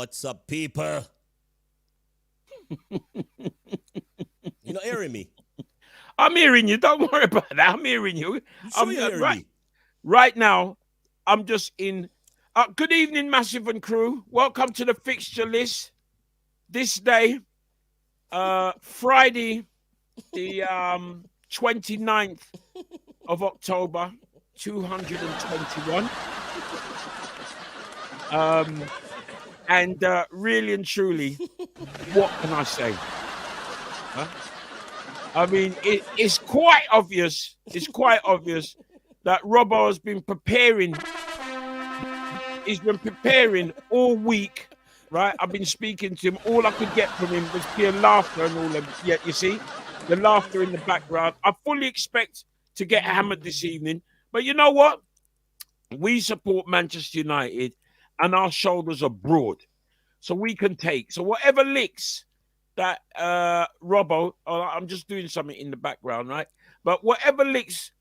What's up, people? You're not hearing me? I'm hearing you. Don't worry about that. I'm hearing you. Sure you're hearing me? Right now, I'm just in. Good evening, Massive and crew. Welcome to the fixture list. This day, Friday, the 29th of October, 221. And really and truly, what can I say? Huh? I mean, it's quite obvious. It's quite obvious that Robbo has been preparing. He's been preparing all week, right? I've been speaking to him. All I could get from him was pure laughter and all of. Yeah, you see, the laughter in the background. I fully expect to get hammered this evening, but you know what? We support Manchester United, and our shoulders are broad, so we can take. So whatever licks that Robbo, I'm just doing something in the background, right? But whatever licks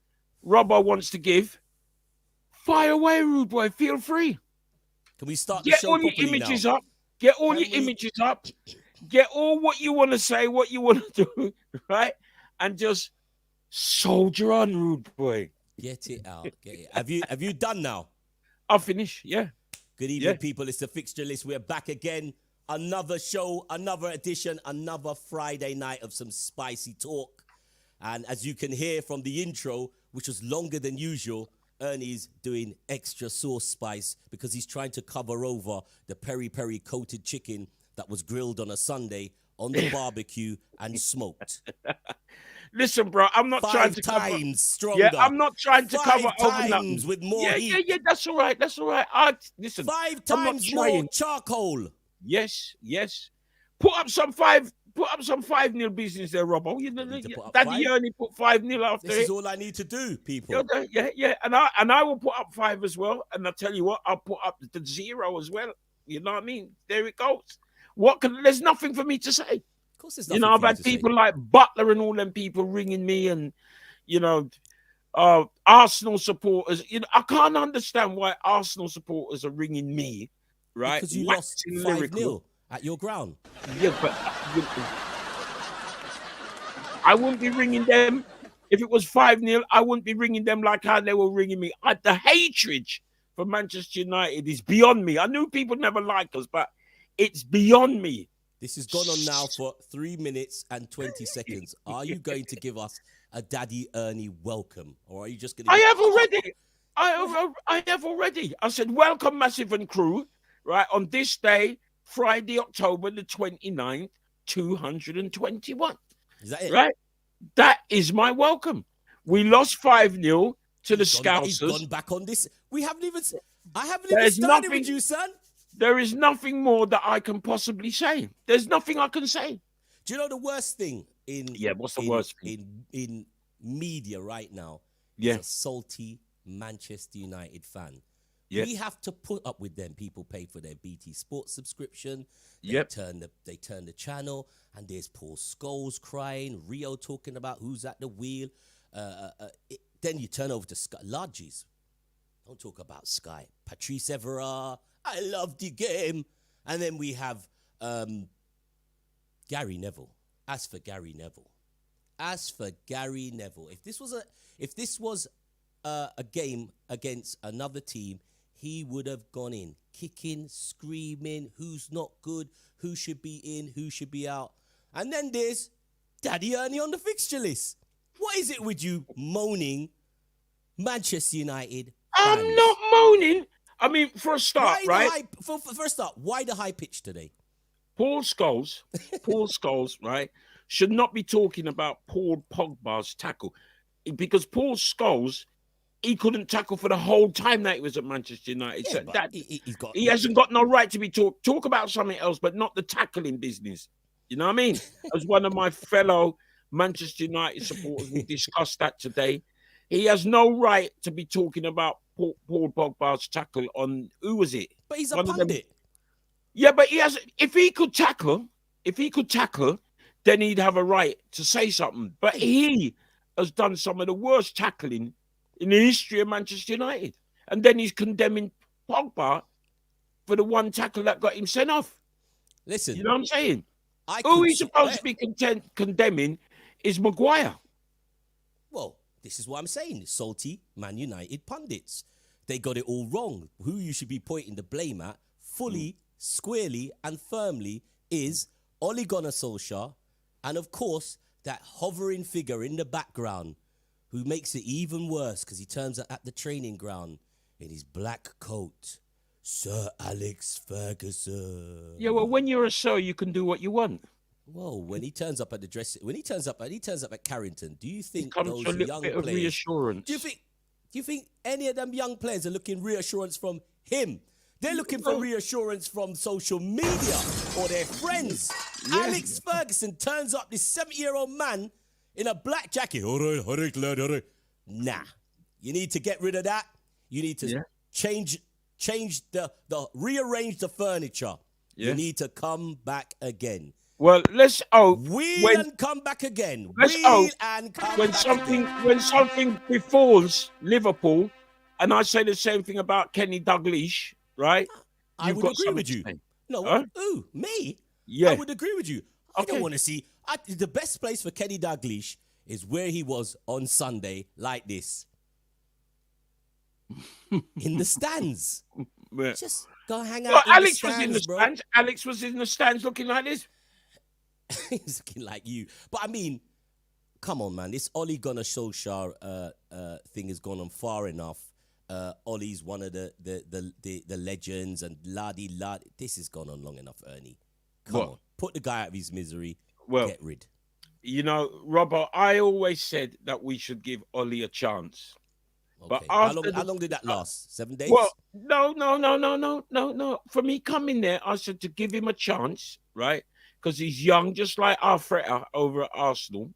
Robbo wants to give, fire away, rude boy. Feel free. Can we start the show properly now? Get all your images up. Get all your images up. Get all what you want to say, what you want to do, right? And just soldier on, rude boy. Get it out. Get it. Have you done now? I'll finish. Yeah. Good evening, people. It's the Fixture List. We're back again. Another show, another edition, another Friday night of some spicy talk. And as you can hear from the intro, which was longer than usual, Ernie's doing extra sauce spice because he's trying to cover over the peri-peri coated chicken that was grilled on a Sunday on the barbecue and smoked. Listen, bro, I'm not trying to cover. 5 times stronger. Yeah, I'm not trying to cover over 5 times with more heat. Yeah, that's all right. That's all right. Listen, 5 times more charcoal. Yes. Put up some 5-0 business there, Robbo. Daddy Ernie put 5-0 after This is all I need to do, people. Yeah. And I will put up 5 as well. And I'll tell you what, I'll put up the 0 as well. You know what I mean? There it goes. There's nothing for me to say. Of course there's nothing. I've had people like Butler and all them people ringing me, and Arsenal supporters. I can't understand why Arsenal supporters are ringing me, right? Because you lost 5-0 at your ground. Yeah, but I wouldn't be ringing them if it was 5-0. I wouldn't be ringing them like how they were ringing me. The hatred for Manchester United is beyond me. I knew people never liked us, but it's beyond me. This has gone on now for 3 minutes and 20 seconds. Are you going to give us a Daddy Ernie welcome? Or are you just going to... I have already. I said, welcome, Massive and crew, right? On this day, Friday, October the 29th, 221. Is that it? Right? That is my welcome. We lost 5-0 to the Scousers. He's gone back on this. I haven't even started with you, son. There is nothing more that I can possibly say. There's nothing I can say. Do you know the worst thing what's the worst thing? In media right now? Yeah. Is a salty Manchester United fan. Yeah. We have to put up with them. People pay for their BT Sports subscription. They turn the channel, and there's Paul Scholes crying, Rio talking about who's at the wheel. Then you turn over to Sky. Lodges. Don't talk about Sky. Patrice Evra. I love the game. And then we have Gary Neville. As for Gary Neville, if this was a game against another team, he would have gone in, kicking, screaming, who's not good, who should be in, who should be out. And then there's Daddy Ernie on the fixture list. What is it with you moaning Manchester United fans? I'm not moaning. I mean, for a start, For a start, why the high pitch today? Paul Scholes, right, should not be talking about Paul Pogba's tackle, because Paul Scholes he couldn't tackle for the whole time that he was at Manchester United. Yeah, So but that he's got. he hasn't got no right to be talk about something else, but not the tackling business. You know what I mean? As one of my fellow Manchester United supporters, we discussed that today. He has no right to be talking about Paul Pogba's tackle on who was it? But he's a One of them. pundit. Yeah, but he has. If he could tackle, then he'd have a right to say something. But he has done some of the worst tackling in the history of Manchester United, and then he's condemning Pogba for the one tackle that got him sent off. Listen, You know what I'm saying? I Who could he's supposed to be condemning is Maguire. Well, this is what I'm saying. Salty Man United pundits. They got it all wrong. Who you should be pointing the blame at fully, squarely, and firmly is Ole Gunnar Solskjaer, and of course, that hovering figure in the background who makes it even worse because he turns up at the training ground in his black coat. Sir Alex Ferguson. Yeah, well, when you're a sir, you can do what you want. Whoa, when he turns up at the dress, when he turns up at Carrington, do you think Comes those to a little young bit of players, reassurance. do you think any of them young players are looking reassurance from him? They're looking for reassurance from social media or their friends. Yeah. Alex Ferguson turns up, this 70-year-old man in a black jacket. All right, lad, all right. Nah, you need to get rid of that. You need to change rearrange the furniture. Yeah. You need to come back again. Well, let's hope And come back again. Let's hope And come when back something again. when something befalls Liverpool, and I say the same thing about Kenny Dalglish, right? I would agree with you. No, Huh? who? Me? Yeah. I would agree with you. I Okay. don't want to see. The best place for Kenny Dalglish is where he was on Sunday, like this. In the stands. Yeah. Just go hang Well, out in Alex the was in the stands, bro. stands. Alex was in the stands looking like this. He's looking like you. But I mean, come on, man. This Ole Gunnar Solskjaer thing has gone on far enough. Ollie's one of the legends and ladi. This has gone on long enough, Ernie. Come on. Put the guy out of his misery. Well, get rid. You know, Robert, I always said that we should give Ollie a chance. Okay. But after how long did that last? 7 days? Well, no. For me coming there, I said to give him a chance, right? Because he's young, just like Arteta over at Arsenal,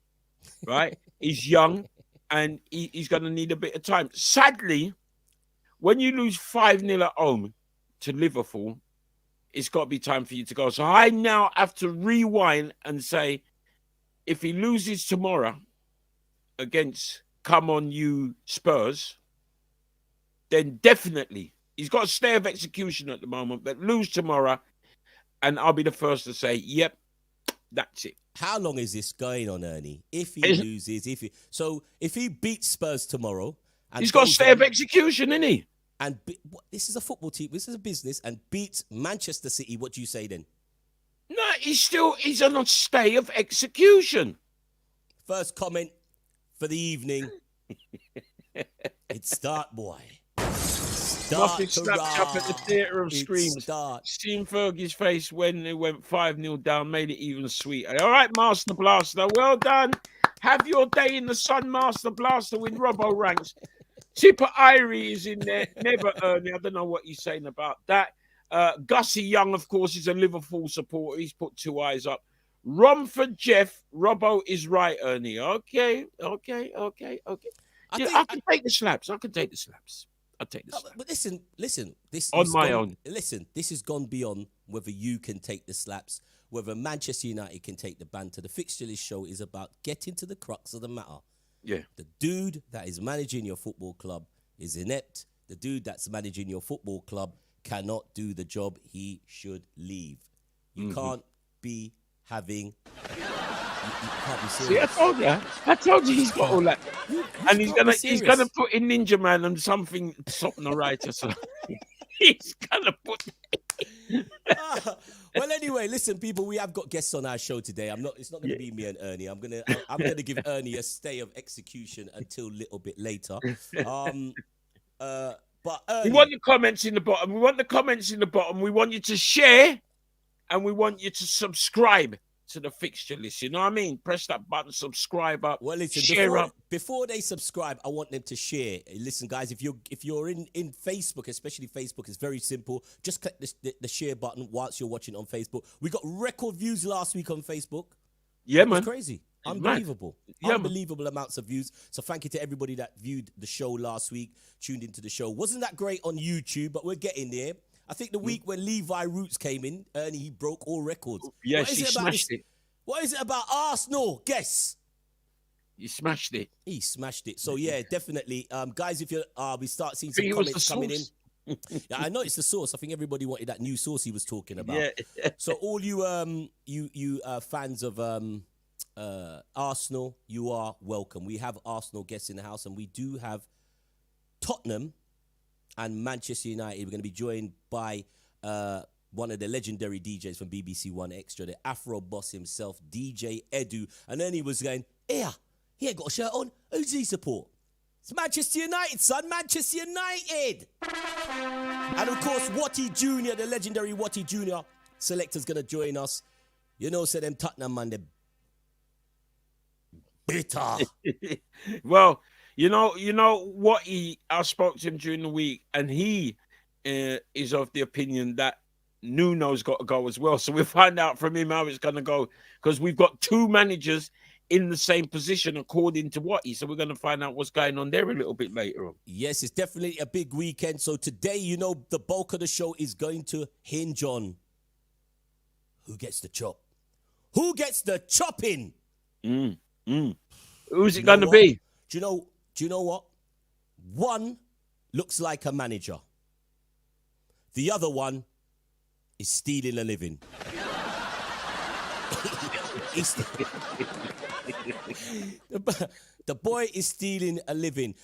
right? He's young and he's going to need a bit of time. Sadly, when you lose 5-0 at home to Liverpool, it's got to be time for you to go. So I now have to rewind and say, if he loses tomorrow against come on you Spurs, then definitely he's got a stay of execution at the moment, but lose tomorrow and I'll be the first to say, yep, that's it. How long is this going on, Ernie? If he loses, if he beats Spurs tomorrow, and he's got a stay of execution, isn't he? And this is a football team. This is a business, and beats Manchester City. What do you say then? No, he's on a stay of execution. First comment for the evening. It's start, boy. Nothing snapped up at the theatre of screams. Start. Seeing Fergie's face when they went 5-0 down made it even sweeter. All right, Master Blaster. Well done. Have your day in the sun, Master Blaster, with Robbo ranks. Tipper Irie is in there. Never Ernie. I don't know what he's saying about that. Gussie Young, of course, is a Liverpool supporter. He's put 2 eyes up. Romford Jeff. Robbo is right, Ernie. Okay. I can take the slaps. I'll take the slaps. But listen. This on my own. Listen, this has gone beyond whether you can take the slaps, whether Manchester United can take the banter. The Fixture List Show is about getting to the crux of the matter. Yeah. The dude that is managing your football club is inept. The dude that's managing your football club cannot do the job. He should leave. You can't be having... You can't be serious. See, I told you he's got all that. And he's gonna put in Ninja Man and something right or something. He's gonna put... Well, anyway, listen, people. We have got guests on our show today. It's not going to be me and Ernie. I'm gonna give Ernie a stay of execution until a little bit later. But Ernie, we want the comments in the bottom. We want you to share, and we want you to subscribe to the fixture list. You know what I mean? Press that button, subscribe up, Well, listen, share up. before they subscribe, I want them to share. Listen, guys, if you're in Facebook, especially Facebook, it's very simple. Just click the share button whilst you're watching on Facebook. We got record views last week on Facebook. Yeah, It man. was crazy. Unbelievable. Yeah, Unbelievable amounts of views. So thank you to everybody that viewed the show last week, tuned into the show. Wasn't that great on YouTube, but we're getting there. I think the week when Levi Roots came in, Ernie, he broke all records. Yeah, he smashed it. What is it about Arsenal? Guess. He smashed it. He smashed it. So yeah, definitely. Guys, if you we start seeing some comments coming in. Yeah, I know it's the sauce. I think everybody wanted that new sauce he was talking about. Yeah. So all you fans of Arsenal, you are welcome. We have Arsenal guests in the house, and we do have Tottenham and Manchester United. We're going to be joined by one of the legendary DJs from BBC One Extra, the Afro boss himself, DJ Edu. And then he was going, yeah, he ain't got a shirt on. Who's he support? It's Manchester United, son. Manchester United. And of course, Watty Jr., the legendary Watty Jr. selector's going to join us. You know, say them Tottenham, man, they're bitter. Well, you know what I spoke to him during the week, and he is of the opinion that Nuno's got to go as well. So we'll find out from him how it's going to go, because we've got two managers in the same position according to Watty. So we're going to find out what's going on there a little bit later on. Yes, it's definitely a big weekend. So today, you know, the bulk of the show is going to hinge on who gets the chop. Who gets the chopping? Who's it going to be? Do you know what? One looks like a manager. The other one is stealing a living. The boy is stealing a living.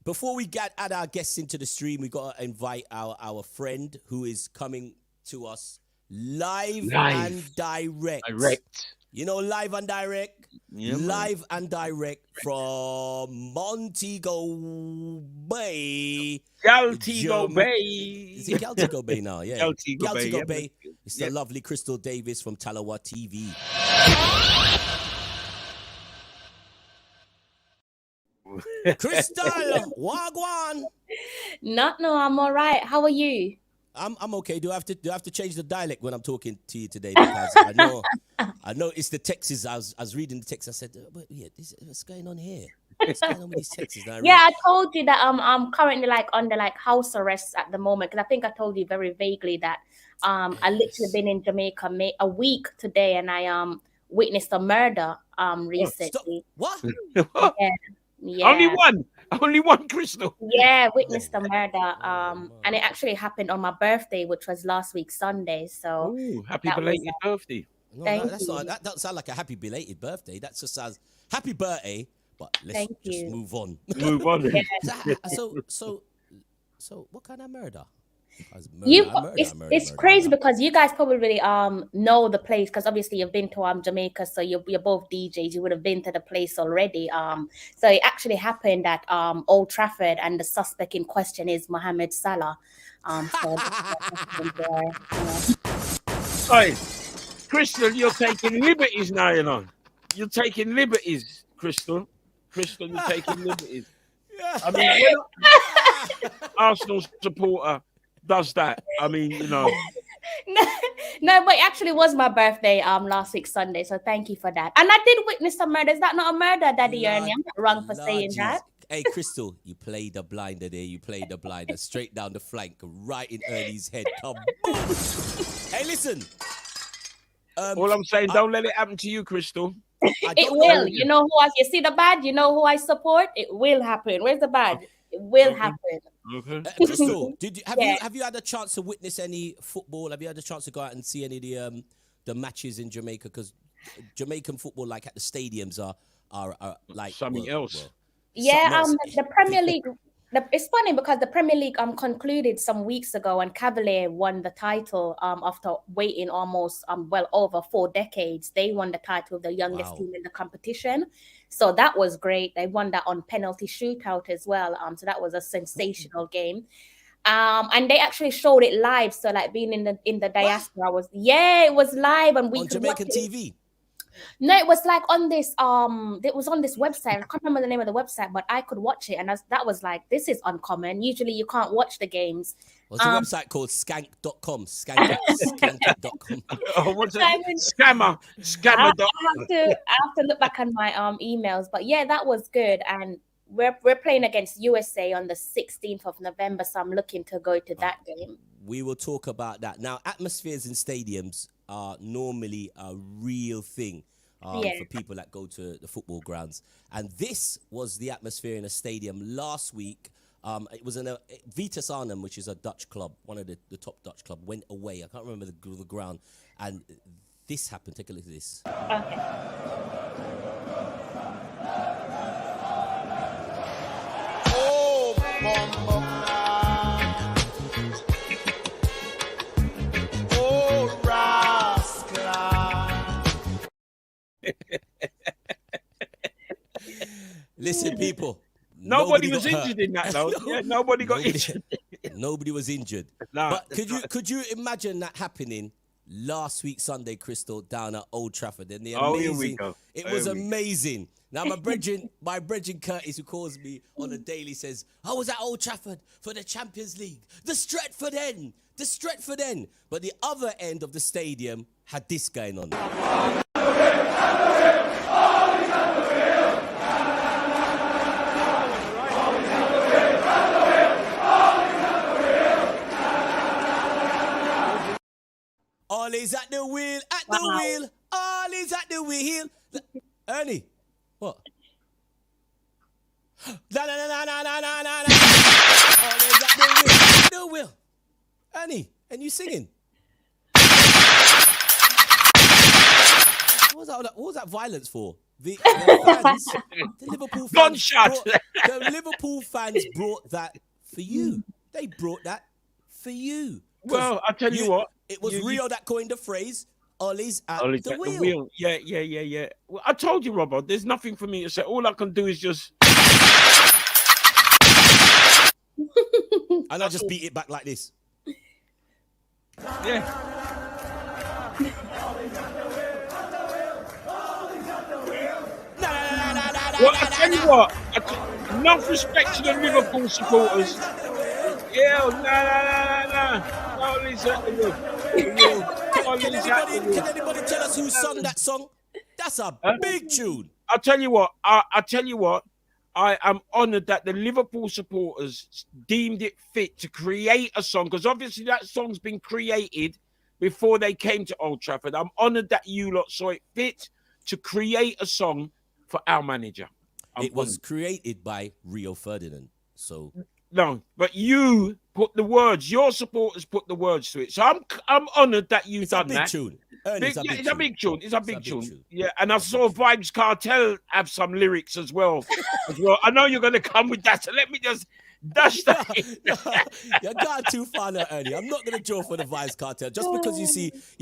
Before we add our guests into the stream, we got to invite our friend who is coming to us live and direct. You know, live and direct? Yeah, live and direct from Montego Bay. Galtigo Bay. Is it Galtigo Bay now? Yeah. Galtigo Bay. It's the lovely Crystal Davis from Talawa TV. Crystal, wagwan. No, I'm all right. How are you? I'm okay. Do I have to change the dialect when I'm talking to you today? Because I know it's the texts. I was reading the text. I said, what's going on here? What's going on with these texts? I told you that I'm currently under house arrest at the moment, because I think I told you very vaguely that I literally been in Jamaica a week today, and I witnessed a murder recently. What? Yeah. Only one, Crystal. Yeah, witnessed a murder. And it actually happened on my birthday, which was last week Sunday. So happy belated birthday. No, that doesn't sound like a happy belated birthday. That just sounds happy birthday. But let's just move on. Move on. Yeah. So what kind of murder? It's crazy because you guys probably know the place, because obviously you've been to Jamaica, so you're both DJs. You would have been to the place already. So it actually happened at Old Trafford, and the suspect in question is Mohamed Salah. Hey, Crystal, you're taking liberties now, you know. You're taking liberties, Crystal. Crystal, you're taking liberties. I mean, Arsenal supporter does that. I mean, you know. No, but it actually was my birthday last week Sunday, so thank you for that. And I did witness some murder. Is that not a murder, Daddy Ernie? I'm not wrong for saying that. Hey, Crystal, you played the blinder there. You played the blinder straight down the flank, right in Ernie's head. Come on. Hey, listen. All I'm saying, don't let it happen to you, Crystal. It will. You know who you see the bad? You know who I support? It will happen. Where's the bad? It will happen. Okay. Crystal, have you had a chance to witness any football? Have you had a chance to go out and see any of the matches in Jamaica? Because Jamaican football, like at the stadiums, are like something else. The Premier League. It's funny because the Premier League concluded some weeks ago, and Cavalier won the title after waiting almost over 4 decades. They won the title of the youngest team in the competition. So that was great. They won that on penalty shootout as well. So that was a sensational game. And they actually showed it live. So like being in the diaspora it was live, and we on could Jamaican watch it. TV. No, it was like on this it was on this website. I can't remember the name of the website, but I could watch it, and that was like, this is uncommon. Usually you can't watch the games. What's the website called? Skank.com. Skank.com. Oh, what's it? Scammer. I have to look back on my emails, but yeah, that was good. And we're playing against USA on the 16th of November, so I'm looking to go to that game. We will talk about that. Now, atmospheres in stadiums are normally a real thing for people that go to the football grounds. And this was the atmosphere in a stadium last week. It was in a Vitas Arnhem, which is a Dutch club, one of the top Dutch club, went away. I can't remember the ground. And this happened. Take a look at this. Okay. Oh, Bomba. Oh, rascal. Listen, people. Nobody was injured in that, though. Nobody got injured. Nobody was injured. No, but could you imagine that happening last week Sunday, Crystal, down at Old Trafford? And the amazing, here we go. It was amazing. Now my brethren Curtis, who calls me on a daily, says, I was at Old Trafford for the Champions League. The Stretford end. But the other end of the stadium had this going on. All is at the wheel, wheel. All is at the wheel. Ernie, what? No. All is at the wheel. Ernie, and you singing? What was that violence for? The fans, the Liverpool fans. Gunshot. The Liverpool fans brought that for you. They brought that for you. Well, I'll tell you what. It was Rio that coined the phrase, Ollie's at the wheel. Yeah. Well, I told you, Robert, there's nothing for me to say. All I can do is just... And I just beat it back like this. Yeah. Well, I tell you what, enough respect to the Liverpool supporters. Yeah, no. Ollie's at the wheel. Can anybody tell us who sung that song? That's a big tune. I'll tell you what. I am honoured that the Liverpool supporters deemed it fit to create a song, because obviously that song's been created before they came to Old Trafford. I'm honoured that you lot saw it fit to create a song for our manager. It was created by Rio Ferdinand. So no, but you put the words. Your supporters put the words to it. So I'm honoured that you've done that. Tune. It's a big tune. It's a big tune. Yeah, and I saw Vibes Cartel have some lyrics as well. I know you're going to come with that, so let me just dash that in. You're going too far now, Ernie. I'm not going to draw for the Vibes Cartel. Just because you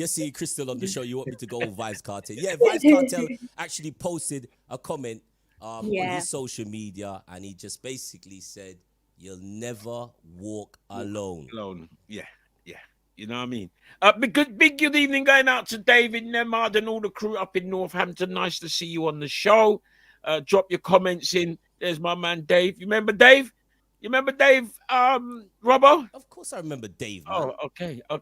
see Crystal on the show, you want me to go with Vibes Cartel. Yeah, Vibes Cartel actually posted a comment on his social media, and he just basically said, "You'll never walk alone." Yeah. You know what I mean? Big good evening going out to David Nemard and all the crew up in Northampton. Nice to see you on the show. Drop your comments in. There's my man Dave. You remember Dave? Robbo? Of course I remember Dave, man. Oh, okay. I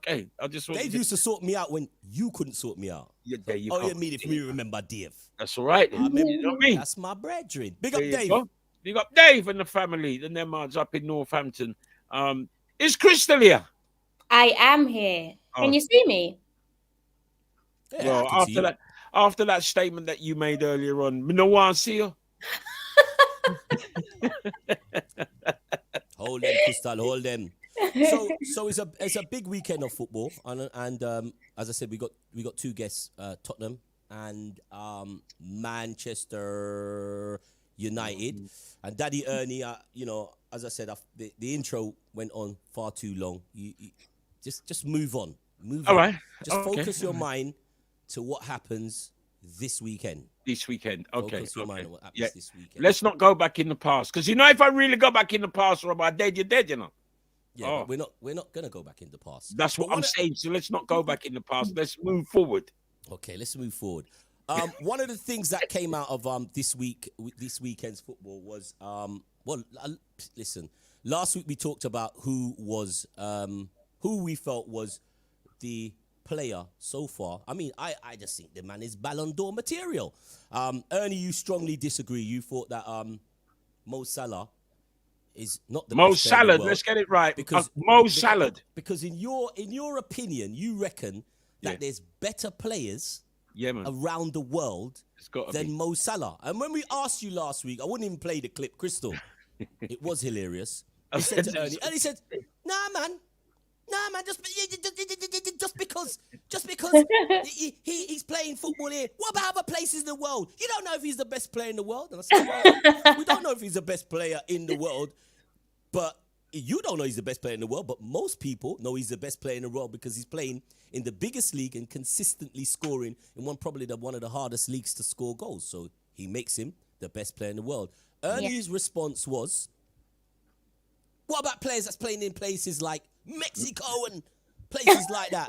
just Dave used to sort me out when you couldn't sort me out. Yeah, you mean if you remember Dave? That's all right. You know what I mean? That's my brethren. Big up Dave. Big up Dave and the family, the Nemards up in Northampton. Is Crystal here? I am here. Can you see me? Yeah, well, after that statement that you made earlier on, no one see you. Hold them, Crystal. Hold them. So it's a big weekend of football, and as I said, we got two guests, Tottenham and Manchester United, and Daddy Ernie. As I said, the intro went on far too long. You just move on. All right. Just focus your mind to what happens this weekend. Okay. Focus your mind on what happens this weekend. Let's not go back in the past, because if I really go back in the past, Rob, you're dead. Yeah, but we're not gonna go back in the past. That's what I'm saying. So let's not go back in the past. Let's move forward. Okay, let's move forward. One of the things that came out of this weekend's football was listen. Last week we talked about who we felt was the player so far. I mean, I just think the man is Ballon d'Or material. Ernie, you strongly disagree. You thought that Mo Salah is not the Mo best player in the Salah. world. Let's get it right. Because Mo Salah. Because in your opinion, you reckon that there's better players around the world than Mo Salah. And when we asked you last week, I wouldn't even play the clip, Crystal. It was hilarious. He said to Ernie, and he said, "Nah, man, just because he's playing football here. What about other places in the world? You don't know if he's the best player in the world." And I said, "Well, we don't know if he's the best player in the world, but you don't know he's the best player in the world. But most people know he's the best player in the world because he's playing in the biggest league and consistently scoring in one of the hardest leagues to score goals. So he makes him the best player in the world." Ernie's response was, "What about players that's playing in places like Mexico and places like that?"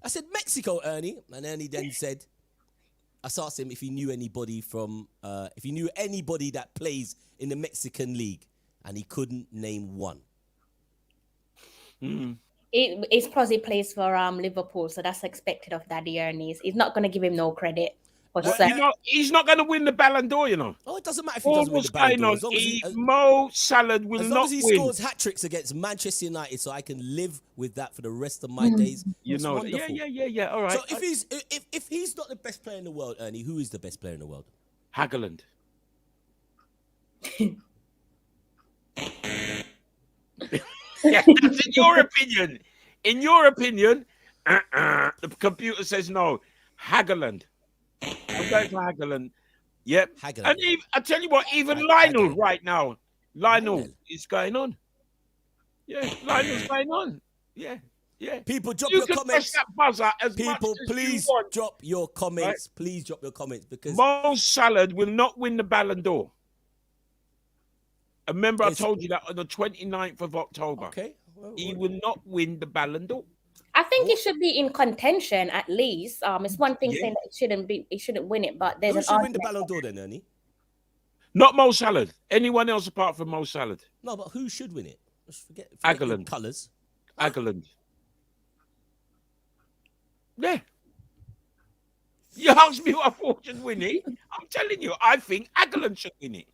I said, Mexico, Ernie. And Ernie then said, I asked him if he knew anybody that plays in the Mexican league, and he couldn't name one. It's because he plays for Liverpool, so that's expected of Daddy Ernie. He's not going to give him no credit. He's not going to win the Ballon d'Or, you know. Oh, it doesn't matter if he doesn't win the Ballon d'Or. Mo Salah will not win. As long as he scores hat-tricks against Manchester United, so I can live with that for the rest of my days. You know, wonderful. Yeah. All right. So if he's not the best player in the world, Ernie, who is the best player in the world? Hagelland. Yeah, that's in your opinion. In your opinion, the computer says no. Hagelland. I'm going to Hagelland. Yep. Hagelland. And I tell you what, even Lionel right now, Lionel is going on. Yeah, Lionel's going on. Yeah. People, drop your comments. That buzzer as People, please drop your comments. Right? Please drop your comments because Mo Salah will not win the Ballon d'Or. Remember, I told you that on the 29th of October. Okay. He will not win the Ballon d'Or. I think he should be in contention at least. It's one thing saying that he shouldn't win it, but there's who should win the Ballon d'Or then, Ernie? Not Mo Salah. Anyone else apart from Mo Salah? No, but who should win it? Just forget Hagelland. Colours. Hagelland. Yeah. You asked me what I thought should win it. I'm telling you, I think Hagelland should win it.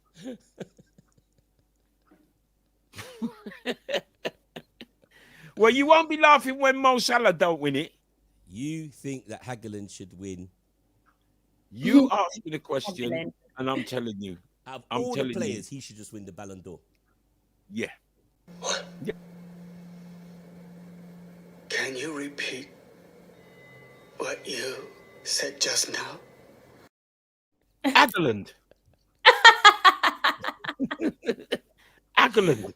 Well, you won't be laughing when Mo Salah don't win it. You think that Hagelland should win? You asked me the question, and I'm telling you. Out of all the players, he should just win the Ballon d'Or. Yeah. What? Yeah. Can you repeat what you said just now? Hagelland. Hagelland.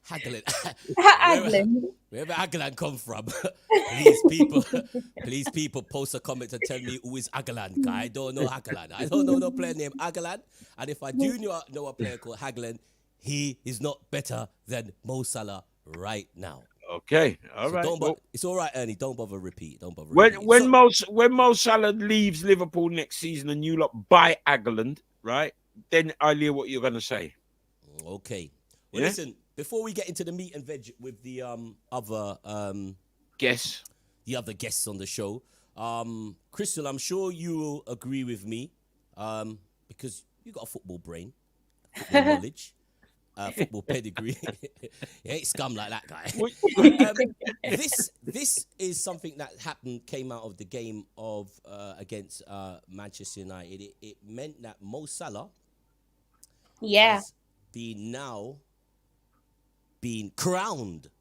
Wherever Hagelland come from, please people post a comment and tell me who is Hagelland. I don't know Hagelland. I don't know no player named Hagelland. And if I do know a player called Hagelland, he is not better than Mo Salah right now. Okay, all right. It's all right, Ernie. Don't bother repeat. When Mo Salah leaves Liverpool next season and you lot buy Hagelland, right? Then I'll hear what you're going to say. Okay. Well, listen. Before we get into the meat and veg with the other guests, the other guests on the show, Crystal, I'm sure you will agree with me because you got a football brain, football knowledge, football pedigree. You ain't scum like that guy. This is something that came out of the game of against Manchester United. It meant that Mo Salah has been crowned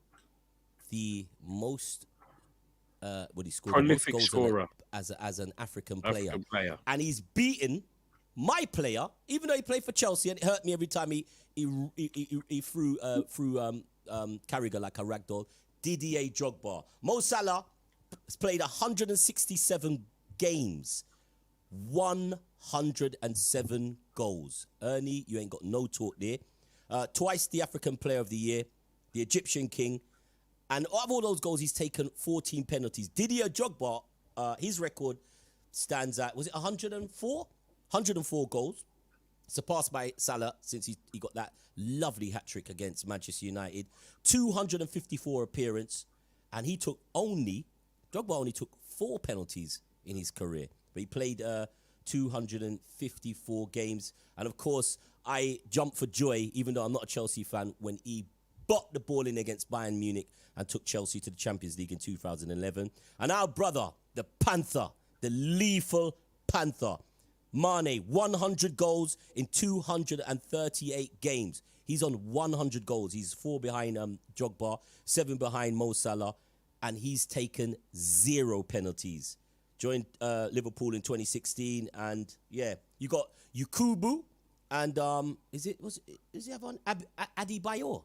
the most prolific goals scorer as an African player, and he's beaten my player, even though he played for Chelsea, and it hurt me every time he threw Carragher like a ragdoll. Didier Drogba. Mo Salah has played 167 games, 107 goals. Ernie, you ain't got no talk there. Twice the African Player of the Year, the Egyptian King, And out of all those goals, he's taken 14 penalties. Didier Drogba, his record stands at, was it 104? 104 goals. Surpassed by Salah since he got that lovely hat-trick against Manchester United. 254 appearance. And Drogba only took 4 penalties in his career. But he played 254 games. And of course, I jumped for joy, even though I'm not a Chelsea fan, when he bought the ball in against Bayern Munich and took Chelsea to the Champions League in 2011. And our brother, the Panther, the lethal Panther, Mane, 100 goals in 238 games. He's on 100 goals. He's 4 behind Drogba, 7 behind Mo Salah, and he's taken 0 penalties. Joined Liverpool in 2016, and yeah, you got Yukubu, and is he have on Adebayor?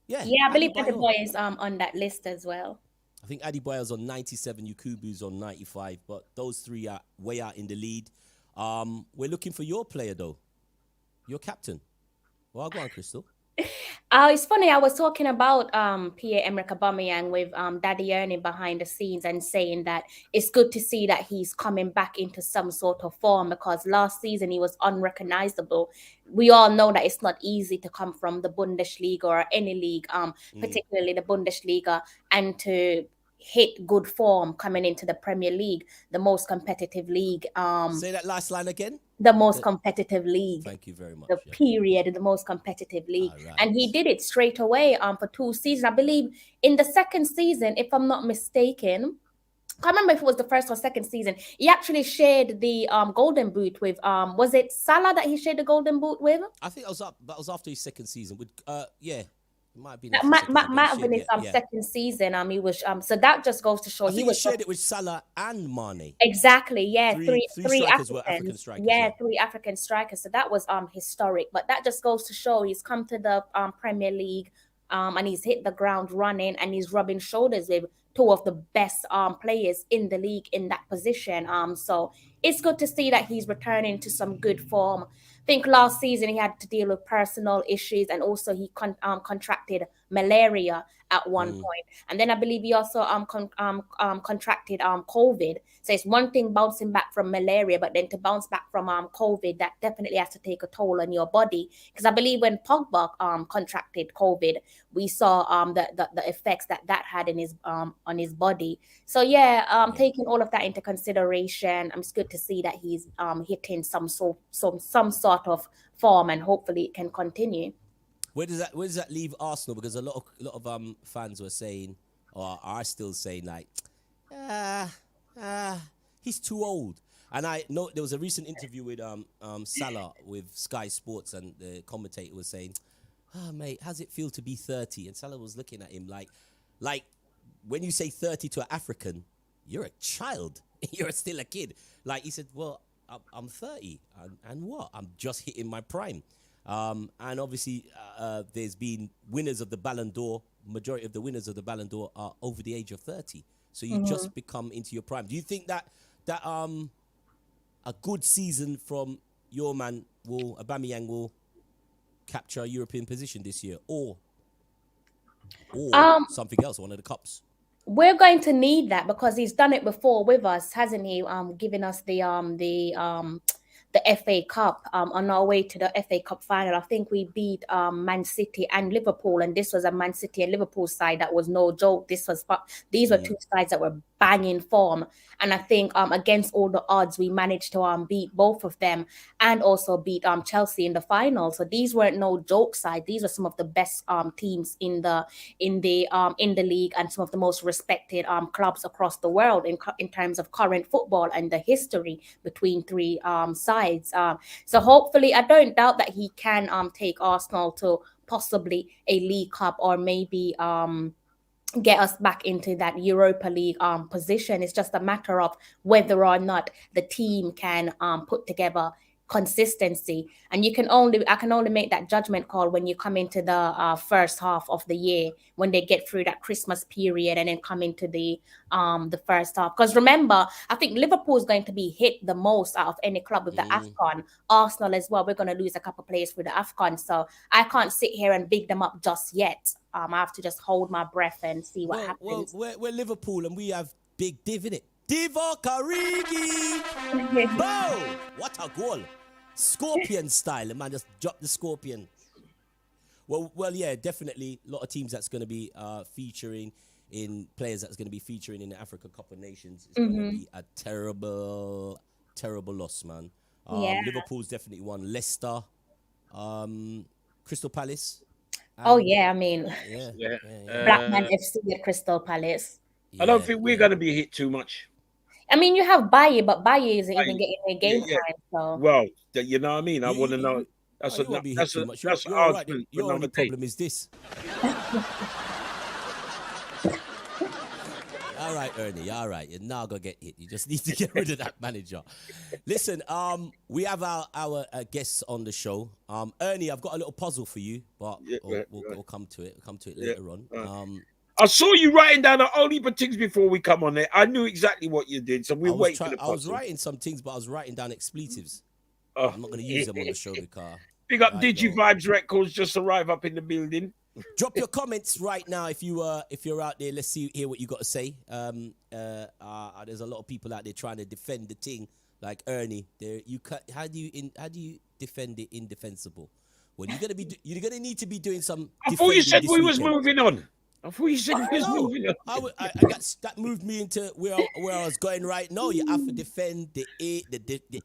Yeah, I believe Adebayor is on that list as well. I think Adebayor's on 97, Yukubu's on 95, but those 3 are way out in the lead. We're looking for your player, though. Your captain. Well, go on, Crystal. It's funny, I was talking about Pierre-Emerick Aubameyang with Daddy Ernie behind the scenes and saying that it's good to see that he's coming back into some sort of form, because last season he was unrecognizable. We all know that it's not easy to come from the Bundesliga or any league, particularly the Bundesliga, and to hit good form coming into the Premier League, the most competitive league. Say that last line again. The most competitive league. Thank you very much. The most competitive league. Right. And he did it straight away for 2 seasons. I believe in the second season, if I'm not mistaken, I can't remember if it was the first or second season, he actually shared the golden boot with, was it Salah that he shared the golden boot with? I think that was after his second season. It might have been. That might have been his second season. He was so that just goes to show he shared it with Salah and Mane. Exactly, yeah. Three strikers were African strikers. Yeah, 3 African strikers. So that was historic. But that just goes to show he's come to the Premier League, and he's hit the ground running, and he's rubbing shoulders with 2 of the best players in the league in that position. So it's good to see that he's returning to some good form. I think last season he had to deal with personal issues, and also he contracted malaria at one point. And then I believe he also contracted COVID. So it's one thing bouncing back from malaria, but then to bounce back from COVID, that definitely has to take a toll on your body. Because I believe when Pogba contracted COVID, we saw the effects that had in his on his body. So taking all of that into consideration, it's good to see that he's hitting some sort of form, and hopefully it can continue. Where does that leave Arsenal? Because a lot of fans were saying, or are still saying, like, he's too old. And I know there was a recent interview with Salah with Sky Sports, and the commentator was saying, mate, how's it feel to be 30? And Salah was looking at him like when you say 30 to an African, you're a child. You're still a kid. Like, he said, well, I'm 30, and what? I'm just hitting my prime. And obviously, there's been winners of the Ballon d'Or. Majority of the winners of the Ballon d'Or are over the age of 30. So you just become into your prime. Do you think that a good season from your man Aubameyang will capture a European position this year, or something else, one of the cups? We're going to need that, because he's done it before with us, hasn't he? Giving us the FA Cup on our way to the FA Cup final. I think we beat Man City and Liverpool, and this was a Man City and Liverpool side that was no joke. These were 2 sides that were banging form, and I think against all the odds, we managed to beat both of them, and also beat Chelsea in the final. So these weren't no joke side. These are some of the best teams in the league, and some of the most respected clubs across the world in terms of current football and the history between 3 sides. So hopefully, I don't doubt that he can take Arsenal to possibly a League Cup, or maybe get us back into that Europa League position. It's just a matter of whether or not the team can put together consistency. And I can only make that judgment call when you come into the first half of the year, when they get through that Christmas period and then come into the first half. Because remember, I think Liverpool is going to be hit the most out of any club with the AFCON. Arsenal as well. We're going to lose a couple of players for the AFCON. So I can't sit here and big them up just yet. I have to just hold my breath and see what happens. Well, we're Liverpool and we have Big Div in it. Divock Origi! Boom! What a goal! Scorpion style. The man just dropped the scorpion. Well, yeah, definitely a lot of teams that's going to be featuring in players that's going to be featuring in the Africa Cup of Nations. It's going to be a terrible, terrible loss, man. Liverpool's definitely won. Leicester, Crystal Palace. I mean, Blackman FC at Crystal Palace. I don't think we're going to be hit too much. I mean, you have Baye, but Baye isn't even getting a game time. So. Well, you know what I mean? I want to know. That's your only problem is this. All right, Ernie. All right, you're now gonna get hit. You just need to get rid of that manager. Listen, we have our guests on the show. Ernie, I've got a little puzzle for you, but we'll come to it. We'll come to it later on. I saw you writing down only but things before we come on there. I knew exactly what you did, so we'll wait for the puzzle. I was writing some things, but I was writing down expletives. I'm not going to use them on the show because. Big up Digi Vibes Records just arrived up in the building. Drop your comments right now if you're out there. Let's hear what you got to say. There's a lot of people out there trying to defend the thing, like Ernie. How do you defend the indefensible? Well, you're gonna need to be doing some. I thought you said we was moving on. I thought you said we was moving on. That moved me into where I was going right now. You have to defend the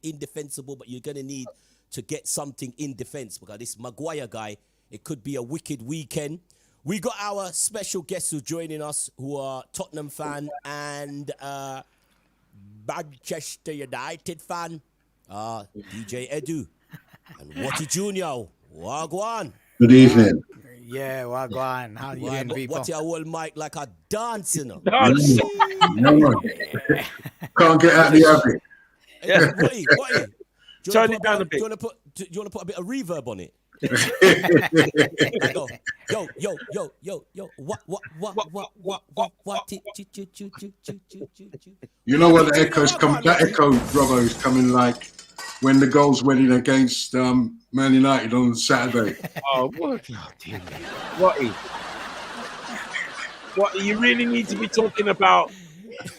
indefensible, but you're gonna need to get something in defense because this Maguire guy, it could be a wicked weekend. We got our special guests who are joining us who are Tottenham fan and Manchester United fan, DJ Edu and Watty Junior. Wagwan. Good evening. Yeah, Wagwan. How you doing, people? What's your old mic like a dancing? No, can't get out of the habit. Yeah. Watty. Turn it down a bit. Do you want to put a bit of reverb on it? Yo. What? You know what the echoes come? That echo, Robbo, is coming like when the goals went in against Man United on Saturday. Oh, what? What? You really need to be talking about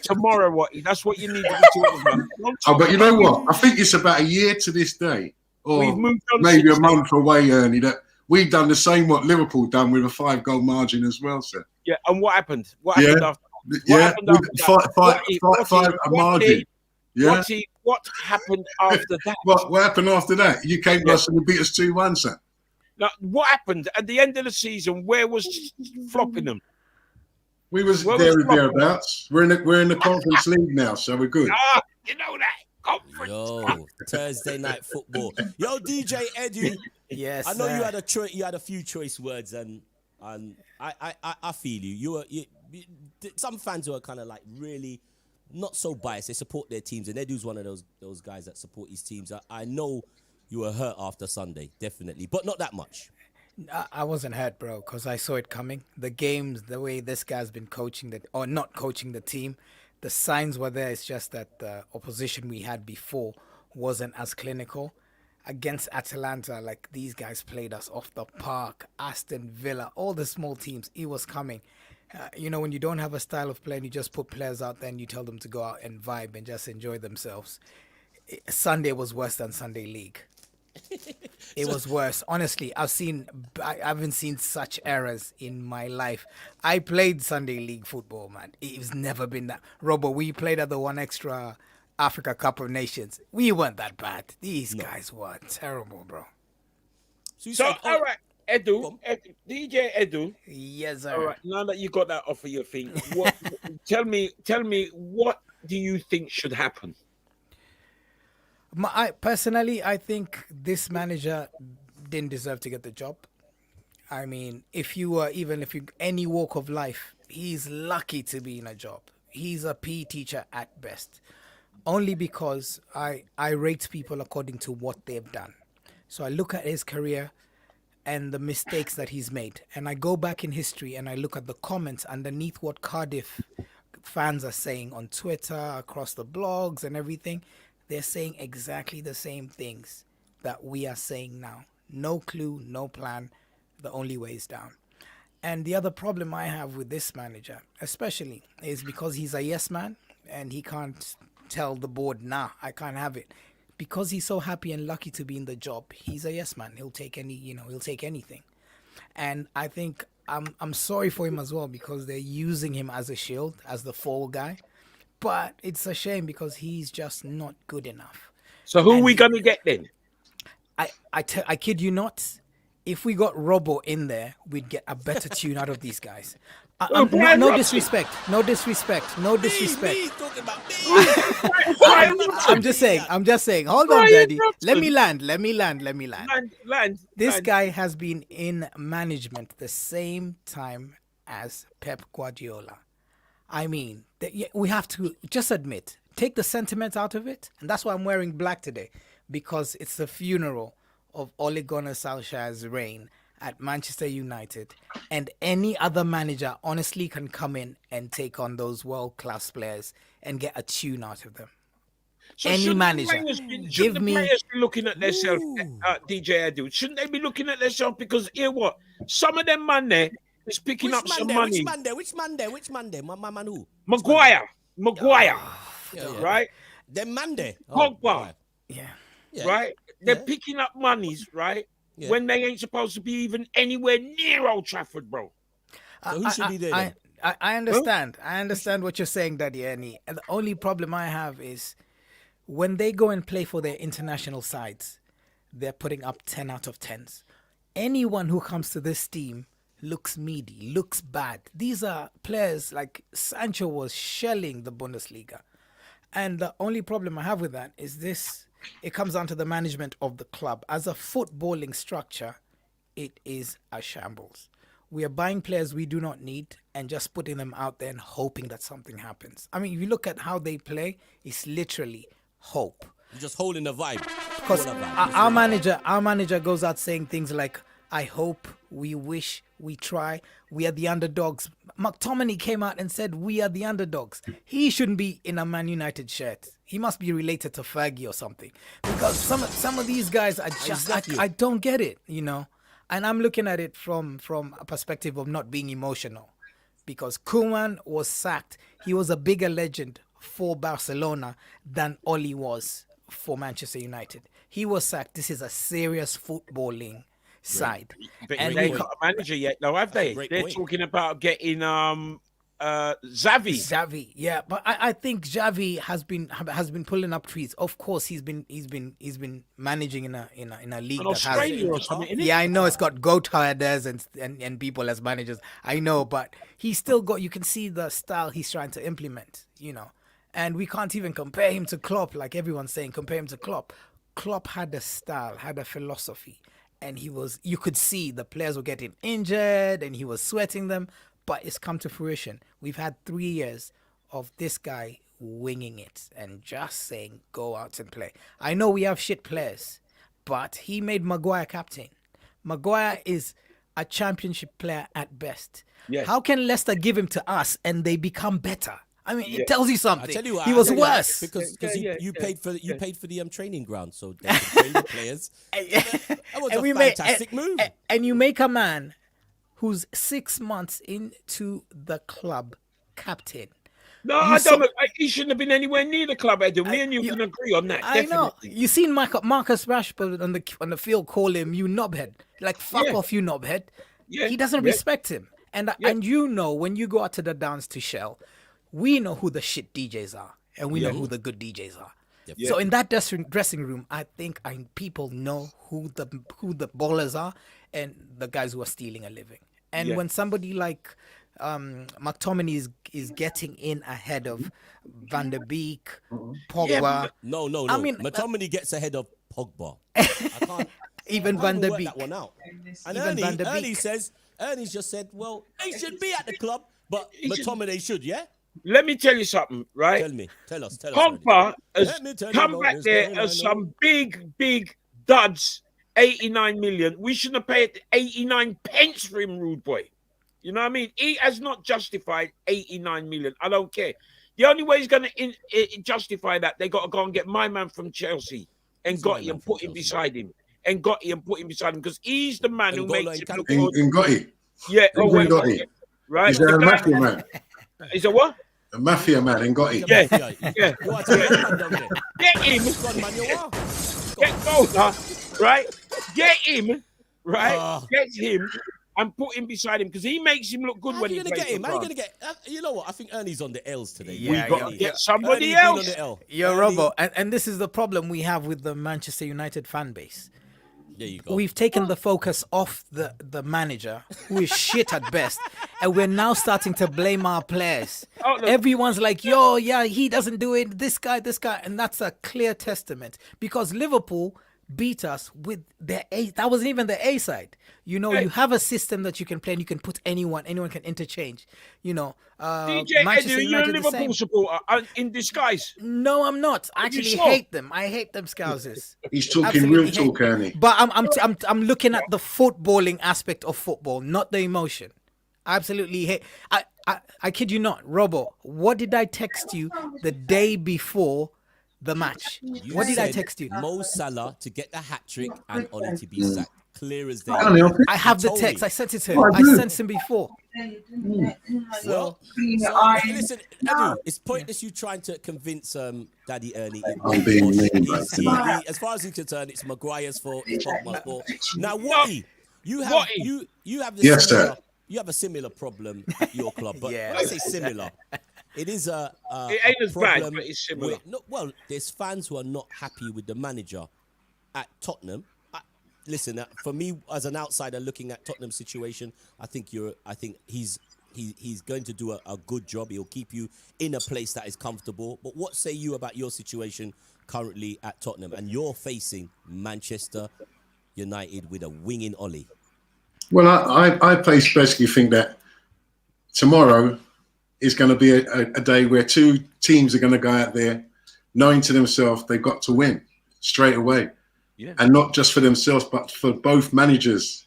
tomorrow, Watty. That's what you need to be talking about. But you know what? I think it's about a year to this day, or we've moved on maybe a month away, Ernie, that we've done the same what Liverpool done with a 5-goal margin as well, sir. Yeah, and what happened? What happened after? Five margin. Yeah. What happened after that? What happened after that? You came to us and you beat us 2-1, sir. Now, what happened at the end of the season? Where was flopping them? We was thereabouts. We're in the Conference League now, so we're good. Ah, you know that. Conference. Yo, Thursday night football. Yo, DJ Edu. Yes. I know you had a few choice words, and I feel you. Some fans who are kind of like really not so biased. They support their teams, and Edu's one of those guys that support his teams. I know you were hurt after Sunday, definitely, but not that much. I wasn't hurt, bro, because I saw it coming. The games, the way this guy's been not coaching the team, the signs were there. It's just that the opposition we had before wasn't as clinical. Against Atalanta, like these guys played us off the park. Aston Villa, all the small teams, it was coming. When you don't have a style of play and you just put players out there and you tell them to go out and vibe and just enjoy themselves. Sunday was worse than Sunday League. It was worse. Honestly, I haven't seen such errors in my life. I played Sunday League football, man. It's never been that. Robo, we played at the one extra Africa Cup of Nations. We weren't that bad. These guys were terrible, bro. So all right, Edu, DJ Edu. Yes, sir. All right, now that you got that off of your thing, tell me, what do you think should happen? Personally, I think this manager didn't deserve to get the job. I mean, if you any walk of life, he's lucky to be in a job. He's a PE teacher at best. Only because I rate people according to what they've done. So I look at his career and the mistakes that he's made. And I go back in history and I look at the comments underneath what Cardiff fans are saying on Twitter, across the blogs and everything. They're saying exactly the same things that we are saying now. No clue, no plan. The only way is down. And the other problem I have with this manager, especially, is because he's a yes man and he can't tell the board, nah, I can't have it. Because he's so happy and lucky to be in the job, he's a yes man. He'll take he'll take anything. And I think I'm sorry for him as well because they're using him as a shield, as the fall guy. But it's a shame because he's just not good enough. So who are we going to get then? I kid you not. If we got Robbo in there, we'd get a better tune out of these guys. No disrespect. No disrespect. No disrespect. Me talking about me. I'm just saying. Hold on, Daddy. Let me land. This guy has been in management the same time as Pep Guardiola. I mean, we have to just admit, take the sentiment out of it. And that's why I'm wearing black today, because it's the funeral of Ole Gunnar Solskjaer's reign at Manchester United, and any other manager honestly can come in and take on those world-class players and get a tune out of them. So Any manager. Should the players be looking at themselves, DJ Adu? Shouldn't they be looking at themselves? Because hear what? Some of them man there is picking up some money. Which Monday? My man who? Maguire, right? Them Monday. Pogba. Yeah. Right? They're picking up monies, right? Yeah. When they ain't supposed to be even anywhere near Old Trafford, bro. So who should be there then? I understand. I understand what you're saying, Daddy Ernie. And the only problem I have is when they go and play for their international sides, they're putting up 10 out of 10s. Anyone who comes to this team looks meaty, looks bad. These are players like Sancho was shelling the Bundesliga. And the only problem I have with that is this. It comes down to the management of the club. As a footballing structure, it is a shambles. We are buying players we do not need and just putting them out there and hoping that something happens. I mean, if you look at how they play, it's literally hope. You're just holding the vibe. Because our manager goes out saying things like, I hope, we wish, we try, we are the underdogs. McTominay came out and said, we are the underdogs. He shouldn't be in a Man United shirt. He must be related to Fergie or something. Because some of these guys are just, I don't get it, you know. And I'm looking at it from a perspective of not being emotional. Because Koeman was sacked. He was a bigger legend for Barcelona than Oli was for Manchester United. He was sacked. This is a serious footballing side. But and they got a manager yet, though, have they? They're talking about getting Xavi. Yeah, but I think Xavi has been pulling up trees. Of course, he's been managing in a league that Australia or something. Yeah, I know it's got goat herders and people as managers. I know, but he's still got. You can see the style he's trying to implement. You know, and we can't even compare him to Klopp, like everyone's saying. Compare him to Klopp. Klopp had a style, had a philosophy. And you could see the players were getting injured and he was sweating them, but it's come to fruition. We've had 3 years of this guy winging it and just saying, go out and play. I know we have shit players, but he made Maguire captain. Maguire is a championship player at best. Yes. How can Leicester give him to us and they become better? I mean, it tells you something. I tell you what, he was worse because you paid for the training ground, so they could train the players. That was a fantastic move. And you make a man who's 6 months into the club captain. No, I don't. He shouldn't have been anywhere near the club, Edu. Me and you can agree on that. I know. You seen Marcus Rashford on the field call him you knobhead, like fuck off you knobhead. Yeah. He doesn't respect him, and you know when you go out to the dance to Shell. We know who the shit DJs are, and we know who the good DJs are. Yep. So in that dressing room, I think people know who the ballers are and the guys who are stealing a living. And when somebody like McTominay is getting in ahead of Van der Beek, Pogba. No. I mean, McTominay gets ahead of Pogba. I can't even Van der Beek. That one out. And Ernie's just said, well, he should be at the club, but McTominay should, yeah? Let me tell you something, right? Tell us. Pogba has come back there as some big duds, 89 million. We shouldn't have paid 89 pence for him, rude boy. You know what I mean? He has not justified 89 million. I don't care. The only way he's going to justify that, they got to go and get my man from Chelsea and Gotti and put him beside him. And Gotti and put him beside him because he's the man who makes him look good. And Gotti. Yeah. Oh, Who wait, got wait, it? right. Is there The a guy- mafia man? Is a what? A mafia man and got it. Yeah. Yeah. You want to take gunman down there? Get him. Gunman, you want? Get Golda, right? Get him, right? Ah. Get him and put him beside him because he makes him look good How when you he gonna plays get him? for How you France. gonna get? You know what? I think Ernie's on the L's today. Yeah, We got to yeah. get somebody Ernie's been else. on the L. Yo, Ernie- Robbo, and this is the problem we have with the Manchester United fan base. There you go. We've taken the focus off the manager, who is shit at best, and we're now starting to blame our players. Oh, no. Everyone's like, yo, yeah, he doesn't do it, this guy, and that's a clear testament because Liverpool beat us with their A. That wasn't even the A side. You know, you have a system that you can play and you can put anyone can interchange. You know, DJ Manchester Edu, you're a United the Liverpool same. supporter in disguise. No, I'm not. I actually sure? hate them. I hate them Scousers. He's talking Absolutely real hate talk, them. Ernie. But I'm looking at the footballing aspect of football, not the emotion. I absolutely hate. I kid you not, Robo. What did I text you the day before the match? You What did I said text you? Mo Salah to get the hat trick and Oli to be sacked. Clear as day. Ernie, I have the told text. me. I sent it to him. Oh, I I do. sent him before. Well, listen, Edu, it's pointless you trying to convince Daddy Ernie. I'm being mean, As far as he's concerned, it's Maguire's fault. It's Pogba's fault. Now, Watty, you have Watty. you have the Yes, similar, sir. You have a similar problem at your club, but Yeah. when I say similar, it is a It ain't as bad, problem but it's similar. well, there's fans who are not happy with the manager at Tottenham. Listen, for me as an outsider looking at Tottenham's situation, I think he's going to do a good job. He'll keep you in a place that is comfortable. But what say you about your situation currently at Tottenham? And you're facing Manchester United with a winging Ollie. Well, I basically think that tomorrow is going to be a day where two teams are going to go out there knowing to themselves they've got to win straight away. Yeah. And not just for themselves, but for both managers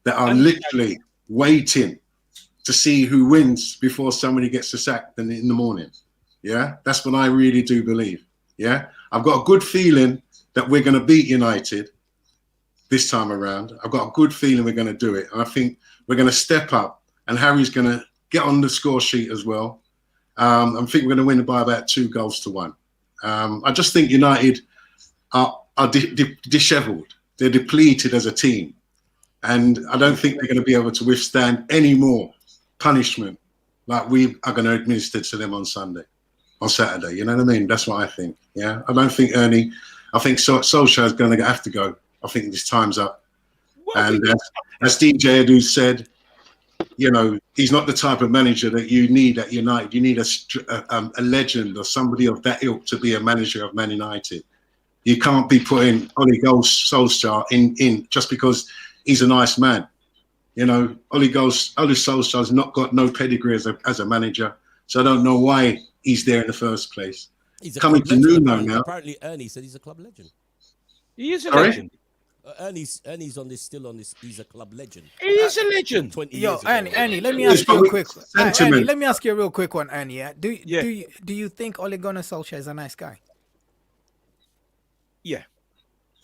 that are literally waiting to see who wins before somebody gets the sack in the morning. Yeah, that's what I really do believe. Yeah, I've got a good feeling that we're going to beat United this time around. I've got a good feeling we're going to do it. And I think we're going to step up and Harry's going to get on the score sheet as well. I think we're going to win by about 2-1. I just think United are dishevelled. They're depleted as a team. And I don't think they're going to be able to withstand any more punishment like we are going to administer to them on Saturday. You know what I mean? That's what I think. Yeah. I don't think Ernie, I think Solskjaer's going to have to go. I think this time's up. And as DJ Edu said, you know, he's not the type of manager that you need at United. You need a legend or somebody of that ilk to be a manager of Man United. You can't be putting Ole Solskjaer in just because he's a nice man. You know, Ole Solskjaer's not got no pedigree as a manager, so I don't know why he's there in the first place. He's a Coming club to legend, Nuno now. Apparently, Ernie said he's a club legend. He is a Sorry? legend. Ernie's still on this. He's a club legend. He is a legend. 20 Yo, years ago. Ernie, let me ask you a quick. Ernie, Sentiment. let me ask you a real quick one, Ernie. Yeah? Do Yeah. you think Ole Gunnar Solskjaer is a nice guy? Yeah.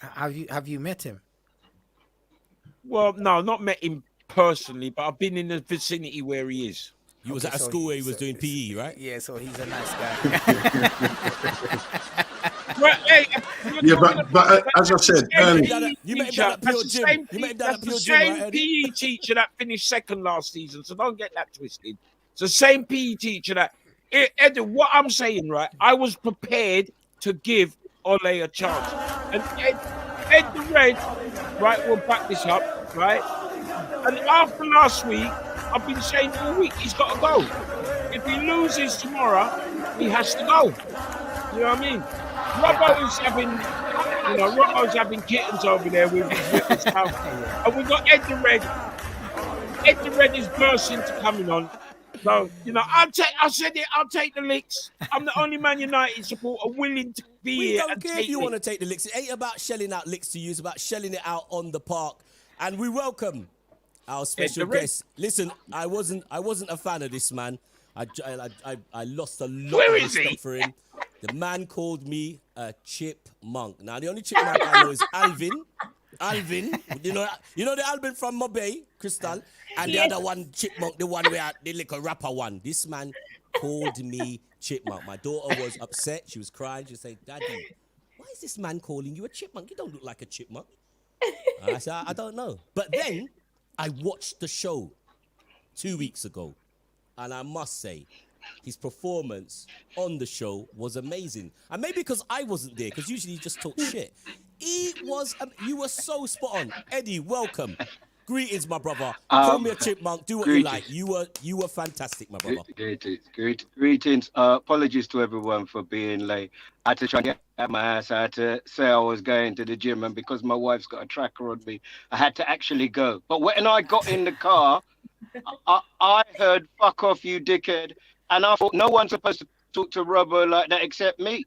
Have you met him? Well, no, not met him personally, but I've been in the vicinity where he is. You was at a so school where he he's was doing PE, right? Yeah, so he's a nice guy. Well, hey, Yeah, but as I said, Ernie, You met him down at Pure Gym. You met him down at Pure Gym, same right, Eddie? PE teacher that finished second last season, so don't get that twisted. It's the same PE teacher that... Eddie, what I'm saying, right, I was prepared to give Ole a chance. And Ed the Red, right, will back this up, right? And after last week, I've been saying all week, he's got to go. If he loses tomorrow, he has to go. You know what I mean? Robbo's having kittens over there with his little stuff. And we've got Ed the Red. Ed the Red is bursting to coming on. So, you know, I'll take the licks. I'm the only Man United supporter willing to be We here don't and care take if you it. want to take the licks. It ain't about shelling out licks to you. It's about shelling it out on the park. And we welcome our special Red. guest. Listen, I wasn't a fan of this man. I lost a lot Where of is he? respect for him. The man called me a chipmunk. Now, the only chipmunk I know is Alvin. Alvin, you know the Alvin from Mobay, Crystal, and the other one, Chipmunk, the one where the little rapper one. This man called me Chipmunk. My daughter was upset. She was crying. She said, "Daddy, why is this man calling you a chipmunk? You don't look like a chipmunk." I said, I don't know. But then I watched the show 2 weeks ago, and I must say, his performance on the show was amazing. And maybe because I wasn't there, because usually you just talk shit. You were so spot on. Eddie, welcome. Greetings, my brother. Call me a chipmunk. Do what you like. You were fantastic, my brother. Greetings. Apologies to everyone for being late. I had to try and get out my house. I had to say I was going to the gym, and because my wife's got a tracker on me, I had to actually go. But when I got in the car, I heard "fuck off, you dickhead," and I thought no one's supposed to talk to Robbo like that except me.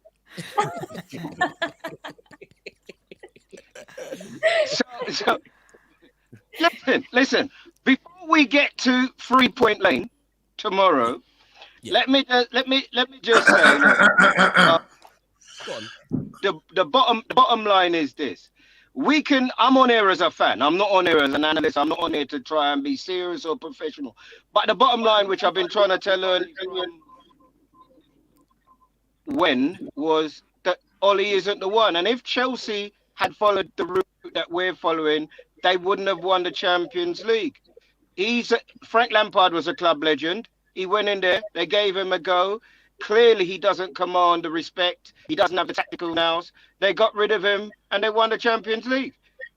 So listen. Before we get to 3 Point Lane tomorrow, let me just say, the bottom line is this: I'm on here as a fan. I'm not on here as an analyst. I'm not on here to try and be serious or professional. But the bottom line, which I've been trying to tell her was that Ollie isn't the one. And if Chelsea had followed the route that we're following, they wouldn't have won the Champions League. Frank Lampard was a club legend. He went in there. They gave him a go. Clearly, he doesn't command the respect. He doesn't have the tactical nous. They got rid of him, and they won the Champions League.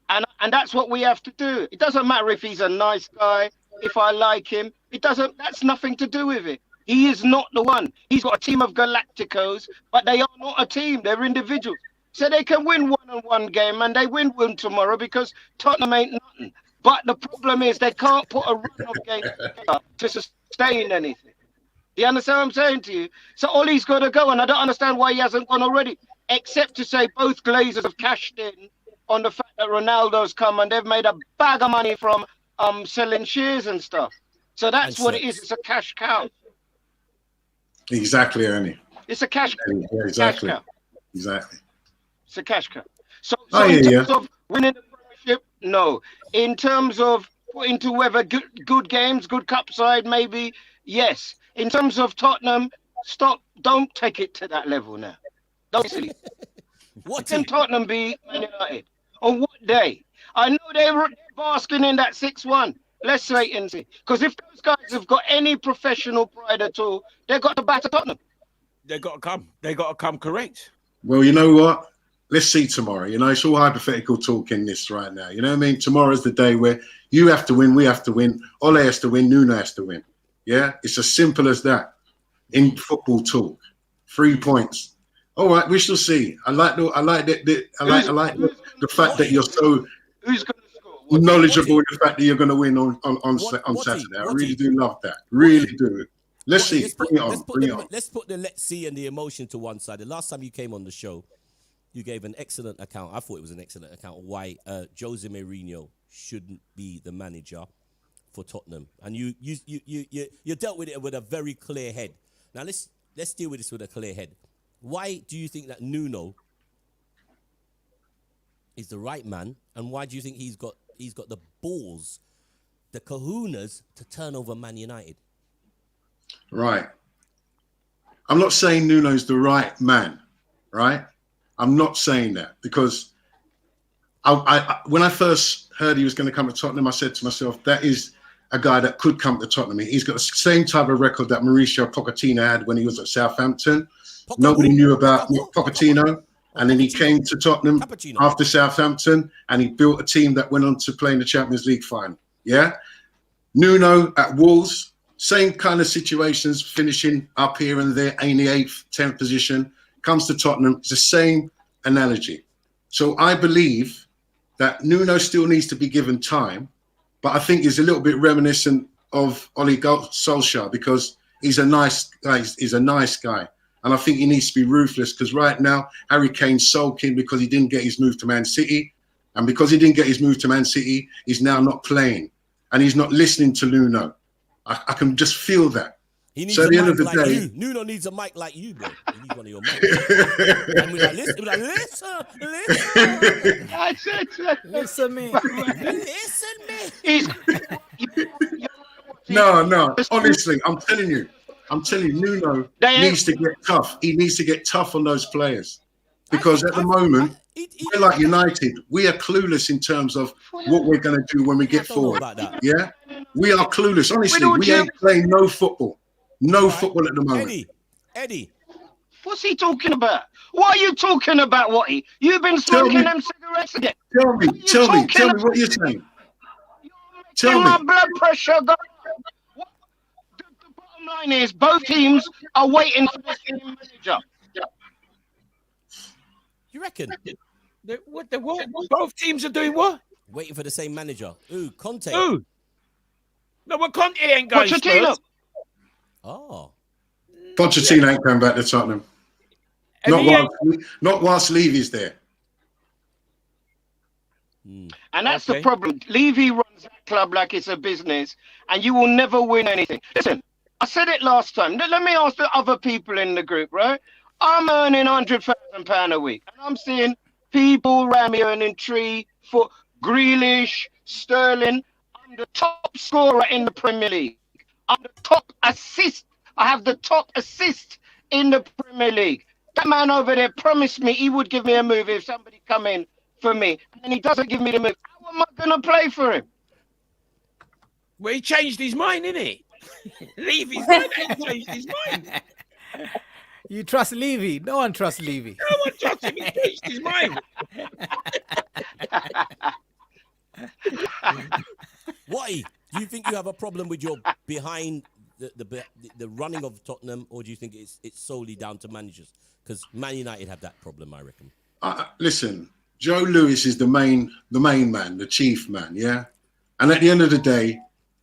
And that's what we have to do. It doesn't matter if he's a nice guy, if I like him. That's nothing to do with it. He is not the one. He's got a team of Galacticos, but they are not a team. They're individuals. So they can win one game, and they win one tomorrow because Tottenham ain't nothing. But the problem is they can't put a run of games to sustain anything. Do you understand what I'm saying to you? So Ollie's got to go, and I don't understand why he hasn't gone already, except to say both Glazers have cashed in on the fact that Ronaldo's come, and they've made a bag of money from selling shares and stuff. So that's what it is. It's a cash cow. Exactly, Ernie. It's a cash cow. Yeah, exactly. Cash cow. Exactly. It's a cash cow. So in terms of winning the Premiership, no. In terms of putting together good games, good cup side, maybe, yes. In terms of Tottenham, don't take it to that level now. Don't see. What can Tottenham be Man United? On what day? I know they're basking in that 6-1. Let's wait and see. Because if those guys have got any professional pride at all, they've got to batter Tottenham. They got to come. They got to come correct. Well, you know what? Let's see tomorrow. You know, it's all hypothetical talking this right now. You know what I mean? Tomorrow's the day where you have to win, we have to win, Ole has to win, Nuno has to win. Yeah? It's as simple as that. In football talk. 3 points. All right, we shall see. I like the fact that you're so knowledgeable in the fact that you're going to win on Saturday. I really do love that. Really do. Let's see. Bring it on. Let's put the let's see and the emotion to one side. The last time you came on the show, you gave an excellent account. I thought it was an excellent account of why Jose Mourinho shouldn't be the manager for Tottenham, and you dealt with it with a very clear head. Now let's deal with this with a clear head. Why do you think that Nuno is the right man, and why do you think he's got the balls, the kahunas to turn over Man United? Right. I'm not saying Nuno's the right man, right? I'm not saying that because I when I first heard he was going to come to Tottenham, I said to myself, that is a guy that could come to Tottenham. He's got the same type of record that Mauricio Pochettino had when he was at Southampton. Nobody knew about Pochettino. And then he came to Tottenham after Southampton, and he built a team that went on to play in the Champions League final. Yeah? Nuno at Wolves, same kind of situations, finishing up here and there in the 8th, 10th position, comes to Tottenham. It's the same analogy. So I believe that Nuno still needs to be given time, but I think he's a little bit reminiscent of Ole Solskjaer because he's a nice guy. He's a nice guy. And I think he needs to be ruthless because right now, Harry Kane's sulking because he didn't get his move to Man City. And because he didn't get his move to Man City, he's now not playing. And he's not listening to Nuno. I can just feel that. He needs So a at the end mic of the like day- you. Nuno needs a mic like you, bro. He needs one of your mics. And we're like, listen, listen. Listen me. Listen me. He's No. Honestly, I'm telling you, Nuno needs to get tough. He needs to get tough on those players because at the moment, we're like United. We are clueless in terms of what we're going to do when we get forward. Yeah, we are clueless. Honestly, we ain't playing no football. No football at the moment. Eddie. What's he talking about? What are you talking about, Watty? You've been smoking them cigarettes again. Tell me what you're saying. Tell My me. blood pressure go. The bottom line is both teams are waiting for the same manager. You reckon? What? Both teams are doing what? Waiting for the same manager. Ooh, Conte. Who? No, but Conte ain't going Spurs. Oh. Pochettino ain't coming back to Tottenham. Not whilst Levy's there. And that's the problem. Levy runs that club like it's a business, and you will never win anything. Listen, I said it last time. Let me ask the other people in the group, right? I'm earning £100,000 a week, and I'm seeing people around me earning 3, 4. Grealish, Sterling. I'm the top scorer in the Premier League. I'm the top assist. I have the top assist in the Premier League. That man over there promised me he would give me a move if somebody come in for me, and he doesn't give me the move. How am I going to play for him? Well, he changed his mind, innit? He changed his mind. You trust Levy? No one trusts Levy. No one trusts him. He changed his mind. Watty, do you think you have a problem with your behind the running of Tottenham, or do you think it's solely down to managers? Because Man United have that problem, I reckon. Listen, Joe Lewis is the main man, the chief man, yeah? And at the end of the day,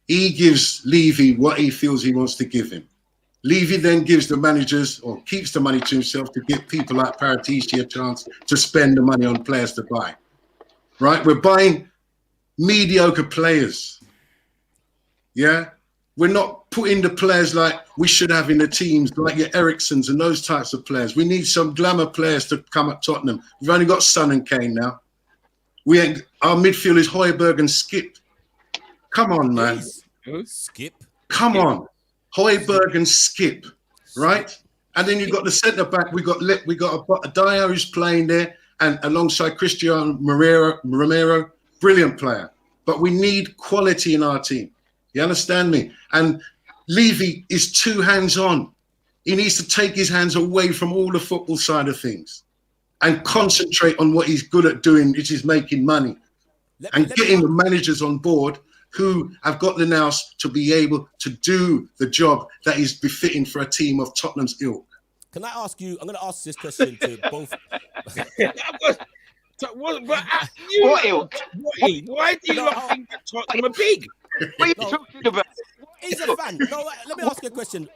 he gives Levy what he feels he wants to give him. Levy then gives the managers or keeps the money to himself to give people like Paratici a chance to spend the money on players to buy. Right? We're buying mediocre players. Yeah? We're not putting the players like we should have in the teams, like your Ericssons and those types of players. We need some glamour players to come at Tottenham. We've only got Son and Kane now. Our midfield is Højbjerg and Skip. Come on, man. Skip. Come on. Højbjerg and Skip, right? And then you've got the centre back. We got a Dyer who's playing there, and alongside Cristiano Romero, brilliant player. But we need quality in our team. You understand me? And Levy is too hands-on. He needs to take his hands away from all the football side of things and concentrate on what he's good at doing, which is making money. And getting the managers on board who have got the nous to be able to do the job that is befitting for a team of Tottenham's ilk. Can I ask you, I'm going to ask this question to both. What ilk? Why do you not think that Tottenham are big? What are you talking about? He's a fan. No, let me ask you a question.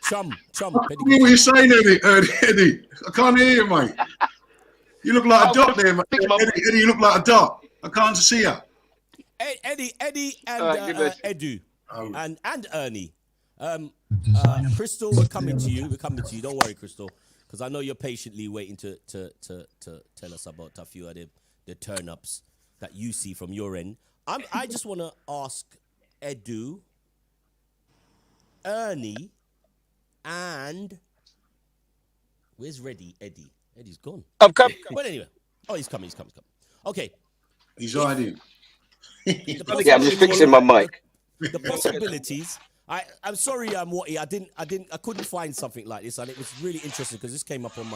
Chum. What are you saying, Eddie? I can't hear you, mate. You look like a dot there, mate. Eddie, you look like a dot. I can't see you. Eddie and Edu and Ernie. Crystal, we're coming to you. Don't worry, Crystal, because I know you're patiently waiting to tell us about a few of the turn-ups that you see from your end. I just want to ask Edu, Ernie, and where's Eddie? Eddie's gone. I'm coming. But anyway, he's coming. Okay. He's hiding. Yeah, I'm just fixing my mic. The possibilities. I'm sorry, Watty. I couldn't find something like this, and it was really interesting because this came up on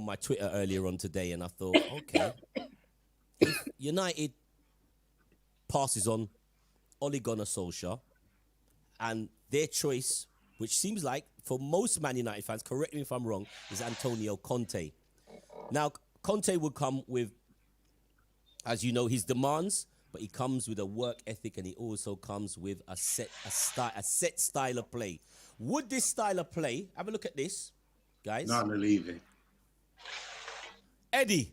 my Twitter earlier on today, and I thought, okay, if United passes on Ole Gunnar Solskjaer, and their choice, which seems like for most Man United fans, correct me if I'm wrong, is Antonio Conte. Now, Conte would come with, as you know, his demands, but he comes with a work ethic, and he also comes with a set style of play. Would this style of play, have a look at this, guys. Not believing. Edu,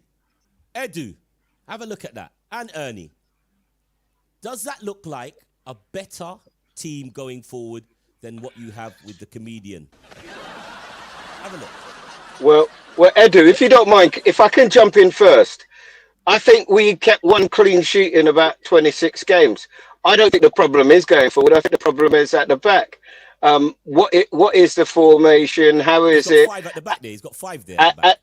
have a look at that. And Ernie. Does that look like a better team going forward than what you have with the comedian? Have a look. Well, Edu, if you don't mind, if I can jump in first, I think we kept one clean sheet in about 26 games. I don't think the problem is going forward. I think the problem is at the back. What is the formation? How is it? 5 at the back there. He's got 5 there. At the back.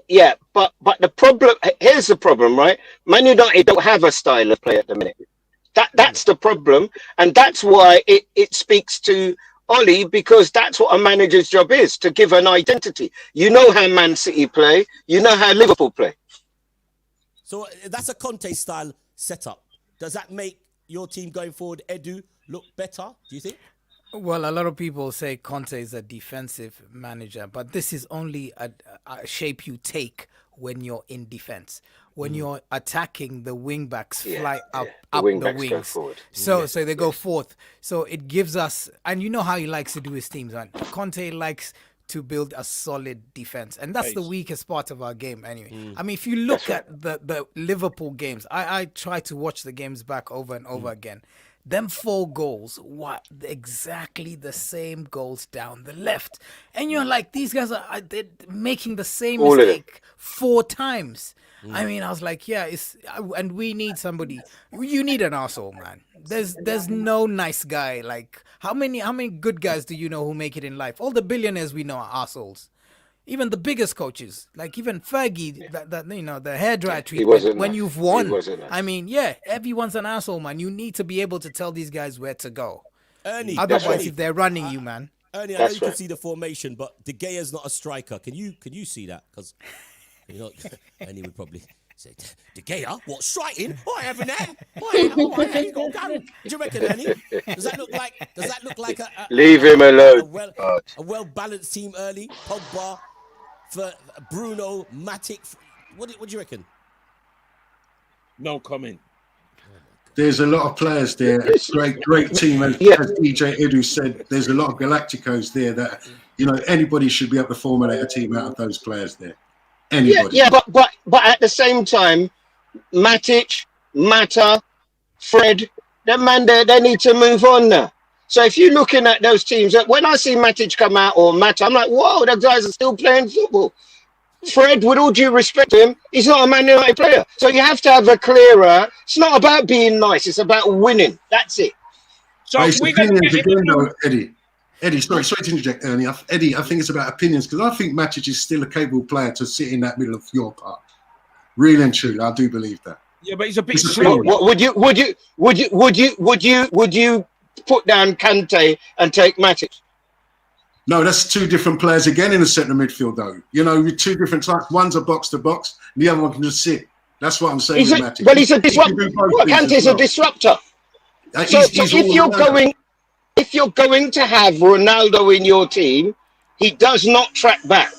Yeah, but the problem, here's the problem, right? Man United don't have a style of play at the minute. That's the problem, and that's why it speaks to Ollie, because that's what a manager's job is, to give an identity. You know how Man City play, you know how Liverpool play. So that's a Conte style setup. Does that make your team going forward, Edu, look better, do you think? Well, a lot of people say Conte is a defensive manager, but this is only a shape you take when you're in defense. When you're attacking, the wing backs fly up the wings. So they go forth. So it gives us, and you know how he likes to do his teams, man. Conte likes to build a solid defense, and that's the weakest part of our game anyway. I mean, if you look at the Liverpool games, I try to watch the games back over and over again. Them 4 goals, what exactly the same goals down the left, and you're like, these guys are they're making the same mistake 4 times. I mean, I was like, yeah, and we need somebody. You need an arsehole, man. There's no nice guy. Like, how many good guys do you know who make it in life? All the billionaires we know are arseholes. Even the biggest coaches, like even Fergie, that you know, the hairdryer treatment when you've won. I mean, yeah, everyone's an asshole, man. You need to be able to tell these guys where to go. Ernie, otherwise, if they're running you, man. Ernie, I know you can see the formation, but De Gea's not a striker. Can you see that? Because you know, Ernie would probably say, De Gea, what, striking? Oh, I haven't that. He's got a gun. Do you reckon, Ernie? Does that look like a leave him alone? A well-balanced team early. Pogba. For Bruno, Matic, what do you reckon? No comment. There's a lot of players there. Great team. As DJ Edu said, there's a lot of Galacticos there that, you know, anybody should be able to formulate a team out of those players there. Anybody. Yeah, but at the same time, Matic, Mata, Fred, they need to move on now. So if you're looking at those teams, when I see Matic come out or Mata, I'm like, whoa, the guys are still playing football. Fred, with all due respect to him, he's not a Man United player. So you have to have a clearer. It's not about being nice. It's about winning. That's it. So we're going to get into Eddie, sorry to interject, Ernie. Eddie, I think it's about opinions, because I think Matic is still a capable player to sit in that middle of your part. Really and truly, I do believe that. Yeah, but he's a bit slow. Would you put down Kante and take Matic? No, that's 2 different players again in the centre midfield, though. You know, with 2 different types. One's a box to box, the other one can just sit. That's what I'm saying. Well, he's a disruptor. Kante's a disruptor. So if you're going to have Ronaldo in your team, he does not track back,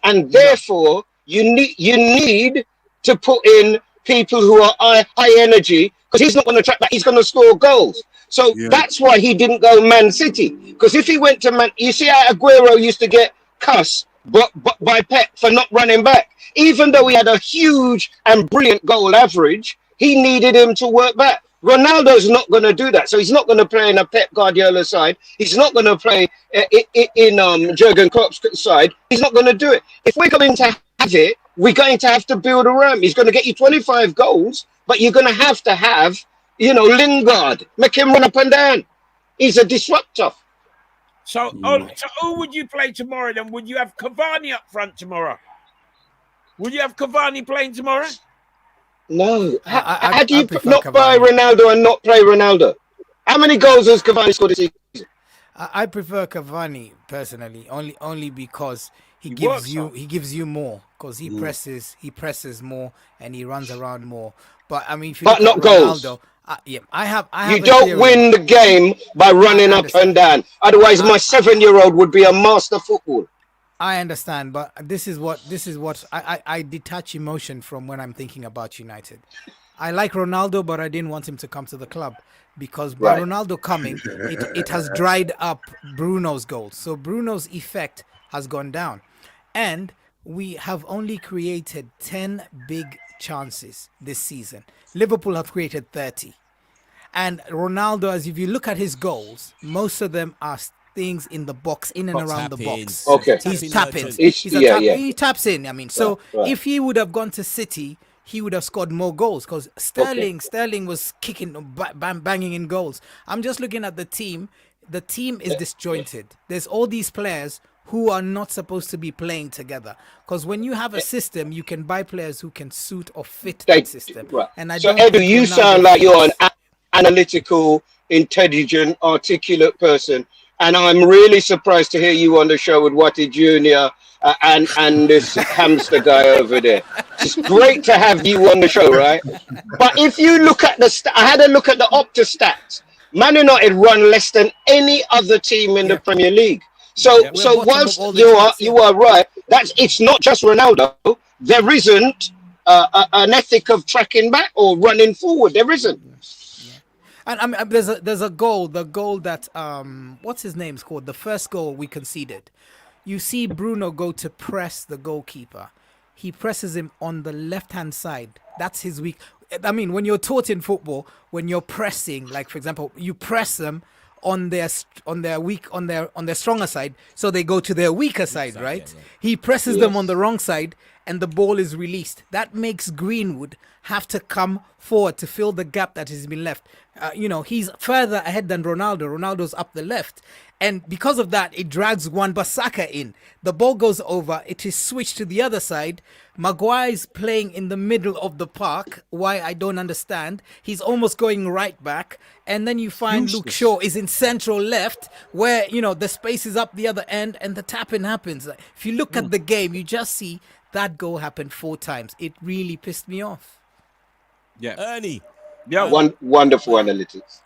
and therefore you need to put in people who are high energy, because he's not going to track back. He's going to score goals. So that's why he didn't go Man City. Because if he went to Man, you see how Aguero used to get cussed by Pep for not running back. Even though he had a huge and brilliant goal average, he needed him to work back. Ronaldo's not going to do that. So he's not going to play in a Pep Guardiola side. He's not going to play in Jurgen Klopp's side. He's not going to do it. If we're going to have it, we're going to have to build around. He's going to get you 25 goals, but you're going to have, you know, Lingard, make him run up and down. He's a disruptor. So who would you play tomorrow then? Would you have Cavani up front tomorrow? Would you have Cavani playing tomorrow? No. How do you not buy Ronaldo and not play Ronaldo? How many goals has Cavani scored this season? I prefer Cavani personally, only because he gives you more, because he presses more and he runs around more. But I mean, if you but not Ronaldo, goals. I have. You don't win the game by running up and down. Otherwise, my 7-year-old would be a master footballer. I understand, but this is what I detach emotion from when I'm thinking about United. I like Ronaldo, but I didn't want him to come to the club, because by Ronaldo coming, it has dried up Bruno's goals. So Bruno's effect has gone down, and we have only created 10 big chances this season. Liverpool have created 30. And Ronaldo, as if you look at his goals, most of them are things in the box, in and around the box. Okay. He's tapping. He taps in. I mean, so if he would have gone to City, he would have scored more goals because Sterling was kicking, banging in goals. I'm just looking at the team. The team is disjointed. There's all these players who are not supposed to be playing together. Because when you have a system, you can buy players who can suit or fit that system. Right. And so, Edu, you sound like you're an analytical, intelligent, articulate person. And I'm really surprised to hear you on the show with Watty Jr. And this hamster guy over there. It's great to have you on the show, right? But if you look at I had a look at the Opta stats. Man United run less than any other team in the Premier League. So whilst you are right, it's not just Ronaldo. There isn't an ethic of tracking back or running forward. There isn't. And I mean, there's a goal. The goal that what's his name's called? The first goal we conceded. You see Bruno go to press the goalkeeper. He presses him on the left-hand side. That's his weak. I mean, when you're taught in football, when you're pressing, like for example, you press them on their stronger side, so they go to their weaker side, right? Yeah. He presses them on the wrong side, and the ball is released. That makes Greenwood have to come forward to fill the gap that has been left. He's further ahead than Ronaldo. Ronaldo's up the left. And because of that, it drags Wan-Bissaka in. The ball goes over. It is switched to the other side. Maguire's playing in the middle of the park. Why, I don't understand. He's almost going right back. And then you find Luke Shaw is in central left where, the space is up the other end and the tapping happens. If you look at the game, you just see that goal happen 4 times. It really pissed me off. Yeah. Ernie. Yeah. Wonderful analytics.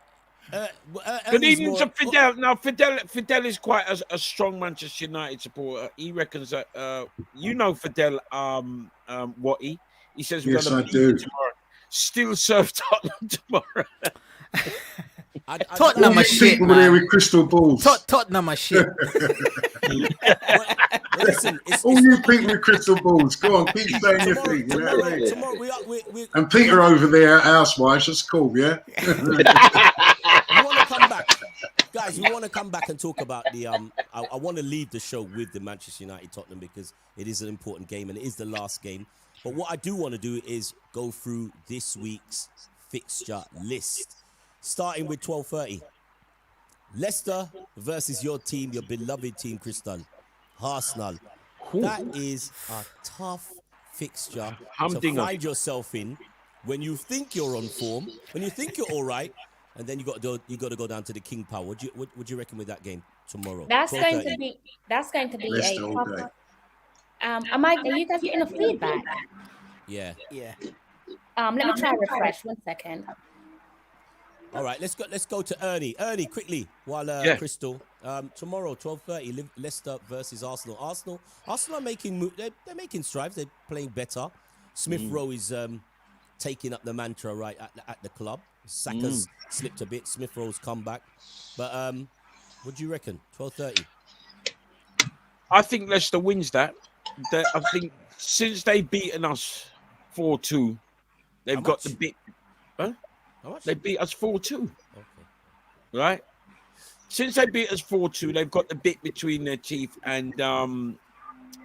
Good evening to Fidel. Now, Fidel is quite a strong Manchester United supporter. He reckons that Fidel Watty. He says we're going to beat you tomorrow. Still serve Tottenham tomorrow. Tottenham are shit, man. There with crystal balls. Tottenham are shit. Listen, all you people with crystal balls, go on, keep saying your thing. And Peter over there, housewives, that's cool, yeah? We want to come back. Guys, we want to come back and talk about the... I want to leave the show with the Manchester United Tottenham because it is an important game and it is the last game. But what I do want to do is go through this week's fixture list. Starting with 12:30. Leicester versus your team, your beloved team, Crystal. Arsenal. That is a tough fixture to find yourself in when you think you're on form, when you think you're all right, and then you got to go down to the King Power. What do you reckon with that game tomorrow? That's going to be a tough. Are you guys getting a feedback? Yeah. Let me try and refresh 1 second. All right, let's go to Ernie. Ernie, quickly, while Crystal. Tomorrow, 12:30, Leicester versus Arsenal. Arsenal are making they're making strides. They're playing better. Smith Rowe is taking up the mantra right at the club. Saka's slipped a bit. Smith Rowe's come back. But what do you reckon? 12:30. I think Leicester wins that. I think since they've beaten us 4-2, they've got the bit. Huh? They beat us 4-2. Okay. Right? Since they beat us 4-2, they've got the bit between their teeth. And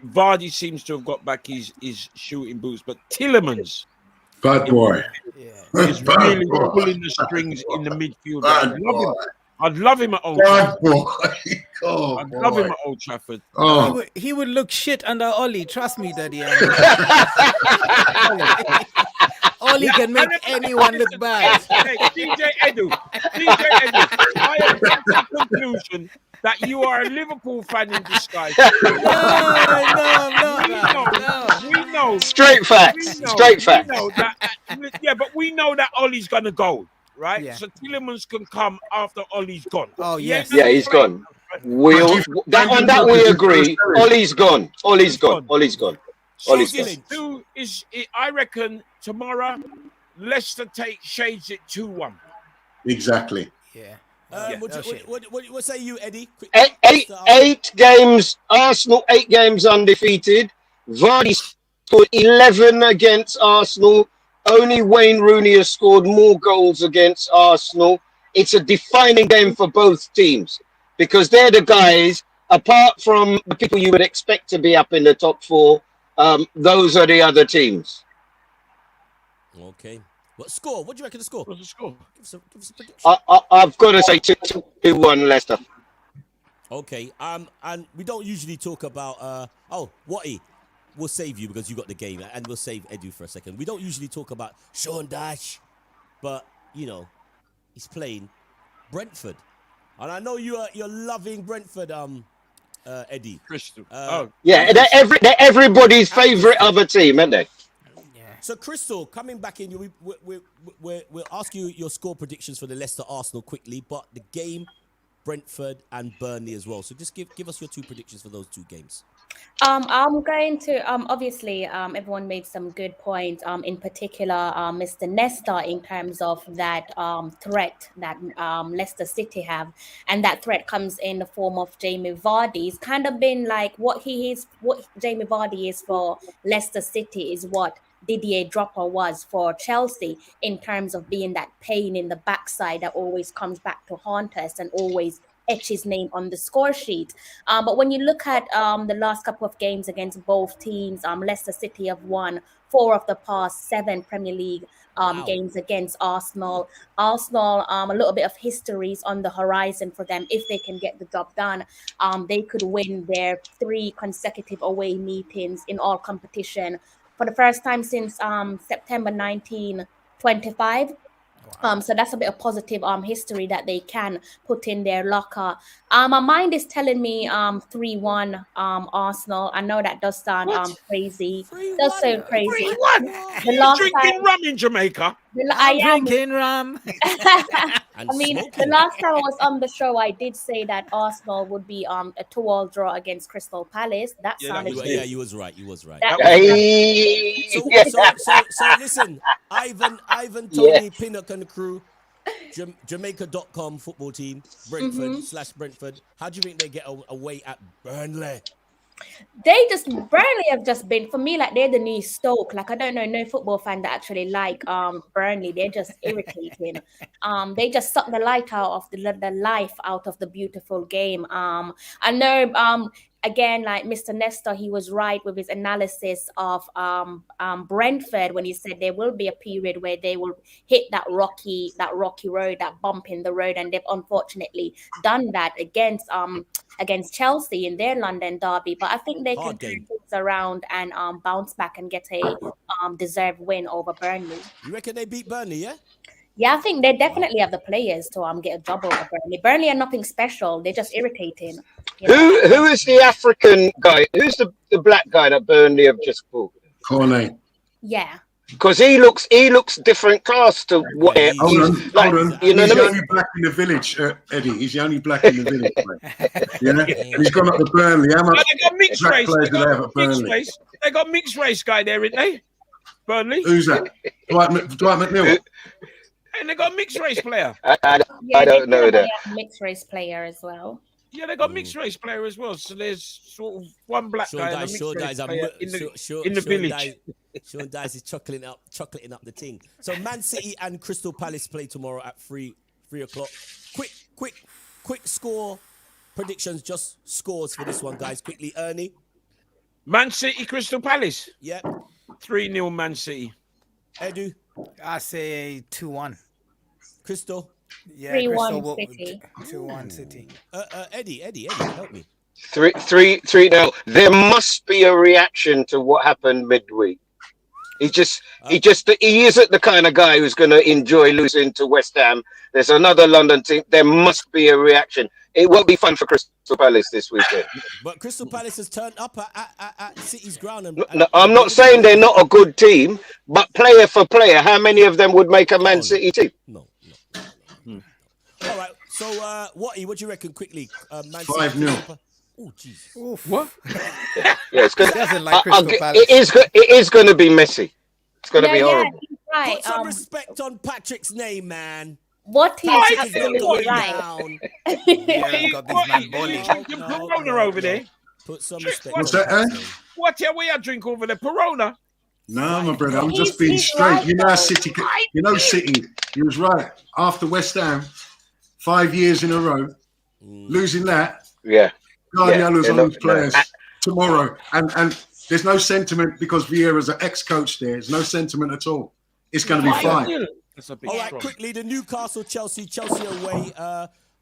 Vardy seems to have got back his shooting boots. But Tielemans. Bad boy. Is really pulling the strings in the midfield. I'd love him at Old Trafford. I'd love him at Old Trafford. Oh. He would look shit under Ollie. Trust me, Daddy. Ollie can make anyone look bad. DJ Edu, I have come to the conclusion that you are a Liverpool fan in disguise. No. We know. Straight facts. But we know that Ollie's going to go. Right, so Tielemans can come after Ollie's gone. Oh yes, yeah, he's gone. We agree. Ollie's gone. I reckon tomorrow Leicester shades it 2-1. Exactly. Yeah. What say you, Eddie? Eight games. Arsenal 8 games undefeated. Vardy scored 11 against Arsenal. only Wayne Rooney has scored more goals against Arsenal. It's a defining game for both teams because they're the guys, apart from the people you would expect to be up in the top four, those are the other teams. Okay. What score? What do you reckon the score? What's the score? Give us a prediction. I've got to say 2-1 Leicester. Okay. And we don't usually talk about Watty. We'll save you because you got the game, and we'll save Edu for a second. We don't usually talk about Sean Dyche, but you know, he's playing Brentford, and I know you're loving Brentford, Eddie. Crystal. Yeah, they're everybody's favourite other team, aren't they? So, Crystal, coming back in, we'll ask you your score predictions for the Leicester Arsenal quickly, but the game, Brentford and Burnley as well. So, just give us your two predictions for those two games. I'm going to obviously everyone made some good points. In particular, Mr. Nesta, in terms of that threat that Leicester City have, and that threat comes in the form of Jamie Vardy. It's kind of been like what Jamie Vardy is for Leicester City is what Didier Drogba was for Chelsea, in terms of being that pain in the backside that always comes back to haunt us and always etch his name on the score sheet. But when you look at the last couple of games against both teams, Leicester City have won 4 of the past 7 Premier League games against Arsenal. Arsenal, a little bit of histories on the horizon for them. If they can get the job done, they could win their 3 consecutive away meetings in all competition for the first time since September 1925. So that's a bit of positive positive history that they can put in their locker. My mind is telling me 3-1 Arsenal. I know that does sound crazy. Does sound crazy. 3-1. You drinking rum in Jamaica? I'm drinking rum. I mean, the last time I was on the show, I did say that Arsenal would be a 2-2 draw against Crystal Palace. That sounded good. Yeah, you was right. You was right. So listen, Ivan, Tony, Pinnock and the crew, Jamaica.com football team, Brentford / Brentford. How do you think they get away at Burnley? Burnley have just been, for me, like they're the new Stoke. Like I don't know no football fan that actually like Burnley. They're just irritating. They just suck the light out of the life out of the beautiful game. I know again, like Mr. Nestor, he was right with his analysis of Brentford when he said there will be a period where they will hit that rocky road, that bump in the road, and they've unfortunately done that against Chelsea in their London derby. But I think they can turn things around and bounce back and get a deserved win over Burnley. You reckon they beat Burnley, yeah? Yeah, I think they definitely have the players to get a job over Burnley. Burnley are nothing special. They're just irritating. Who is the African guy? Who's the black guy that Burnley have just bought? Cornet. Yeah. Because he looks different class to what Hold on. You know he's what I the only black in the village, Eddie. He's the only black in the village. Yeah, he's gone up to Burnley. How much they got mixed black race. players do they have at Burnley? They got mixed race guy there, isn't they? Burnley. Who's that? Dwight McNeil. And they got a mixed race player. I don't know that. Mixed race player as well. Yeah, they got mixed race player as well. So there's sort of one black guy and a mixed race player in the village. Sean Dyche is chocolating up the thing. So Man City and Crystal Palace play tomorrow at 3 o'clock. Quick score predictions, just scores for this one, guys. Quickly, Ernie. Man City, Crystal Palace. Yep. 3-0 Man City. Edu. I say 2-1. Crystal. Yeah, 3-1 City. 2-1 City. Eddie, help me. 3-0. There must be a reaction to what happened midweek. He isn't the kind of guy who's going to enjoy losing to West Ham. There's another London team. There must be a reaction. It won't be fun for Crystal Palace this weekend. But Crystal Palace has turned up at City's ground. No, I'm not saying they're not a good team, but player for player, how many of them would make a Man City team? No. All right. So, what do you reckon quickly? Man 5-0. Oh, jeez. What? Yeah, it's good. Doesn't like Crystal Palace. It is going to be messy. It's going to be horrible. Right. Put some respect on Patrick's name, man. What is going right? down. Yeah, got this man balling. Corona over there. Put some respect. What's that, What are we drink over there? Corona. No, my brother, I'm just being straight. right, You know how though. City, City, he was right. After West Ham, 5 years in a row, losing that, Yeah. Guardiola's Yeah, on no, his players tomorrow. And there's no sentiment because Vieira's an ex-coach there. There's no sentiment at all. It's going to be fine. That's a big All right, strong. quickly, the Newcastle, Chelsea away.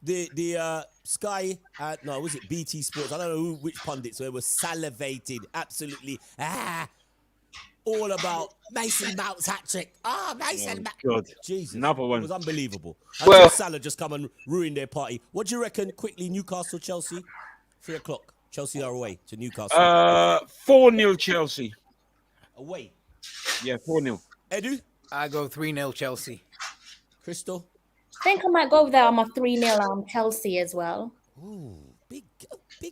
The Sky, no, was it BT Sports? I don't know which pundits were salivated, absolutely, all about Mason Mount's hat trick. Mason Mount. God. Jesus, Another one. It was unbelievable. Well- Until Salah just come and ruin their party. What do you reckon? Quickly, Newcastle, Chelsea, 3:00. Chelsea are away to Newcastle. 4-0 Chelsea. Away. Yeah, 4-0. Edu, I go 3-0 Chelsea. Crystal. I think I might go there on my 3-0 Chelsea as well. Ooh, big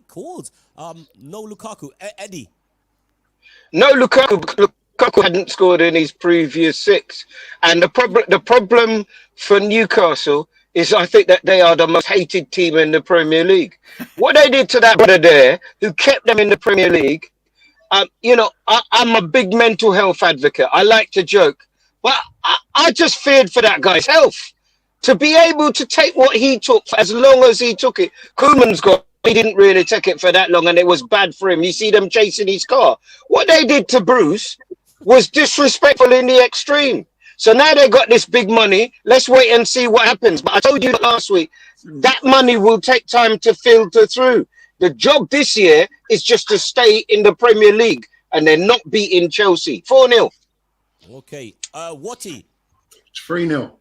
calls. No Lukaku. Eddie. No, Lukaku hadn't scored in his previous 6, and the problem for Newcastle is I think that they are the most hated team in the Premier League. What they did to that brother there, who kept them in the Premier League, I'm a big mental health advocate. I like to joke, but I just feared for that guy's health. To be able to take what he took for as long as he took it, he didn't really take it for that long, and it was bad for him. You see them chasing his car. What they did to Bruce was disrespectful in the extreme. So now they got this big money. Let's wait and see what happens. But I told you last week, that money will take time to filter through. The job this year is just to stay in the Premier League and then not beating Chelsea. 4-0. Okay. Watty. 3-0.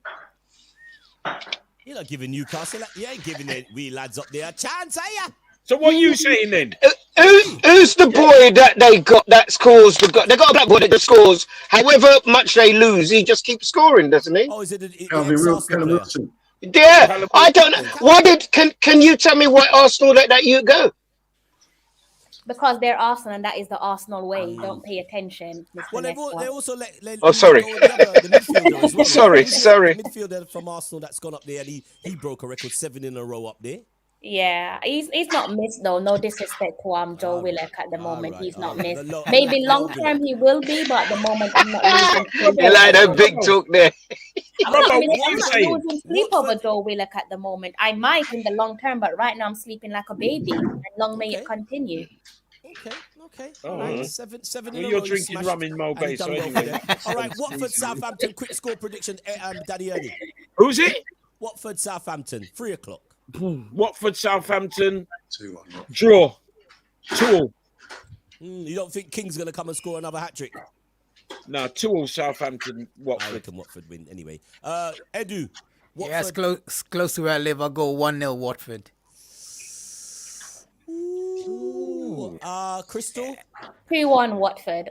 You're not giving Newcastle. You ain't giving the wee lads up there a chance, are you? So what are you saying then? Who's the boy that they got that scores? They got a black boy that scores. However much they lose, he just keeps scoring, doesn't he? Oh, is it the Callum player? Wilson. Yeah, I don't know. Why can you tell me why Arsenal let that you go? Because they're Arsenal and that is the Arsenal way. Don't pay attention. Well, they also let Oh, sorry. the midfielder as well. Sorry. The midfielder from Arsenal that's gone up there, and he broke a record 7 in a row up there. Yeah, he's not missed though. No disrespect to Joe Willock at the moment. right, He's all not right. missed. Maybe long term he will be, but at the moment I'm not losing sleep. You like that big talk there. I'm not Robert, what are you saying? losing sleep over Joe Willock at the moment. I might in the long term, but right now I'm sleeping like a baby. And long may it continue. Okay. Oh, All right. right. Seven Well, in a you're row, you drinking smashed rum in Mo and Bay, you done so well anyway. for them. All right, Watford, Southampton, quick score prediction, Daddy Ernie. Who's it? Watford, Southampton, 3:00. Watford, Southampton, 2-1. draw. 2-2. You don't think King's going to come and score another hat-trick? No, 2-2 Southampton, I Watford. reckon Watford win anyway. Edu, Watford. Yeah, it's close to where I live. I'll go 1-0 Watford. Ooh. Crystal. 3-1 Watford.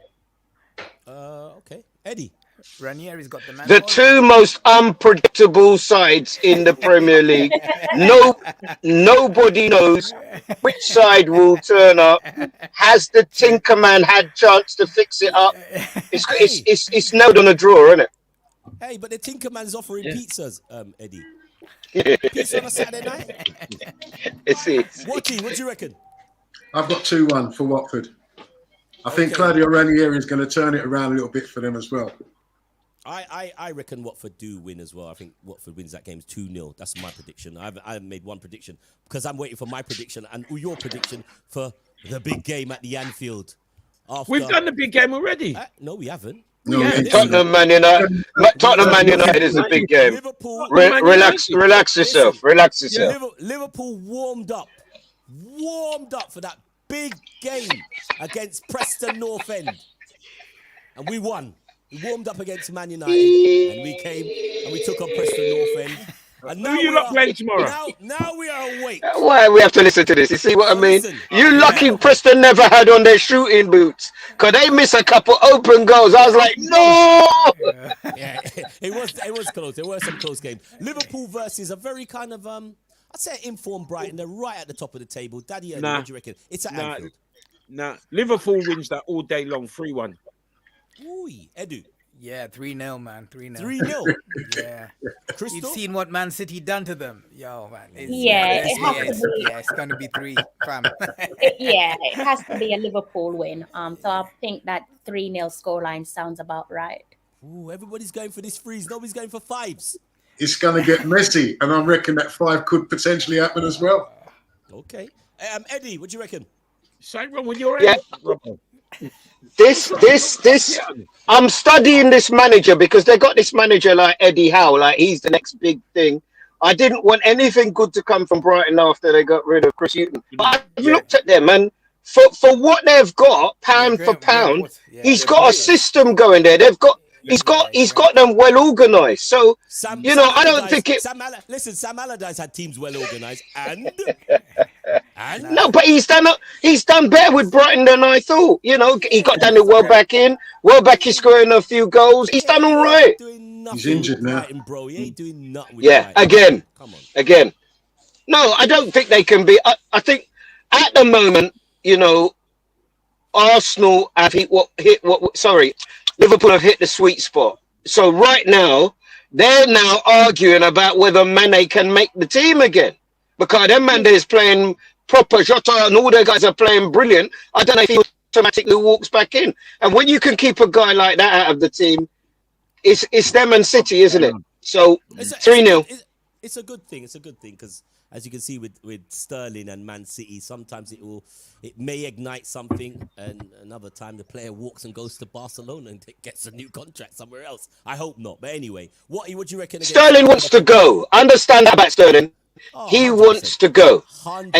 Okay. Eddie. Ranieri's got the man. The two most unpredictable sides in the Premier League. Nobody knows which side will turn up. Has the Tinkerman had chance to fix it up? It's nailed on a draw, isn't it? Hey, but the Tinkerman's offering pizzas, Eddie. Pizza on a Saturday night? It's it. Watty, what do you reckon? I've got 2-1 for Watford. I think Claudio Ranieri is going to turn it around a little bit for them as well. I reckon Watford do win as well. I think Watford wins that game 2-0. That's my prediction. I haven't made one prediction because I'm waiting for my prediction and your prediction for the big game at the Anfield. We've done the big game already. No, we haven't. No, Tottenham Man United. Tottenham Man United is a big game. Liverpool, Relax yourself. Relax yourself. Liverpool warmed up for that big game against Preston North End, and we won. We warmed up against Man United, and we came and we took on Preston North End. And now you lot playing tomorrow? Now we are awake. Why we have to listen to this? You see what I mean? Listen. You lucky Preston never had on their shooting boots, because they miss a couple open goals. I was like, no. Yeah, it was close. There were some close games. Liverpool versus a very kind of I'd say informed Brighton. They're right at the top of the table. Daddy, what do you reckon? It's at Anfield. Nah, Liverpool wins that all day long, 3-1. Ooh, Edu. Yeah, 3-0, man. 3-0. 3-0. Yeah. Crystal? You've seen what Man City done to them. Yo, man. It's going to be 3, fam. It has to be a Liverpool win. So I think that 3-0 scoreline sounds about right. Ooh, everybody's going for this freeze. Nobody's going for 5s. It's going to get messy, and I reckon that 5 could potentially happen as well. Okay. Eddie, what do you reckon? Something wrong with your Yeah. end? This. I'm studying this manager because they got this manager like Eddie Howe, like he's the next big thing. I didn't want anything good to come from Brighton after they got rid of Chris Hughton. But I've looked at them, and for what they've got, pound for pound, he's got a system going there. He's got them well organised. So I don't think it. Sam Allardyce had teams well organised, and no, but he's done better with Brighton than I thought. He got Daniel Welbeck in. Welbeck is scoring a few goals. He's done all right. He's injured now, Brighton, bro. He ain't doing nothing. With Brighton. Again. No, I don't think they can be. I think at the moment, Arsenal have Liverpool have hit the sweet spot. So right now, they're now arguing about whether Mane can make the team again. Because then Mane is playing proper, Jota and all their guys are playing brilliant. I don't know if he automatically walks back in. And when you can keep a guy like that out of the team, it's them and City, isn't it? So 3-0. It's a good thing. It's a good thing because, as you can see with Sterling and Man City, sometimes it may ignite something, and another time the player walks and goes to Barcelona and gets a new contract somewhere else. I hope not. But anyway, what do you reckon? Sterling wants to go. Understand that about Sterling. He wants to go.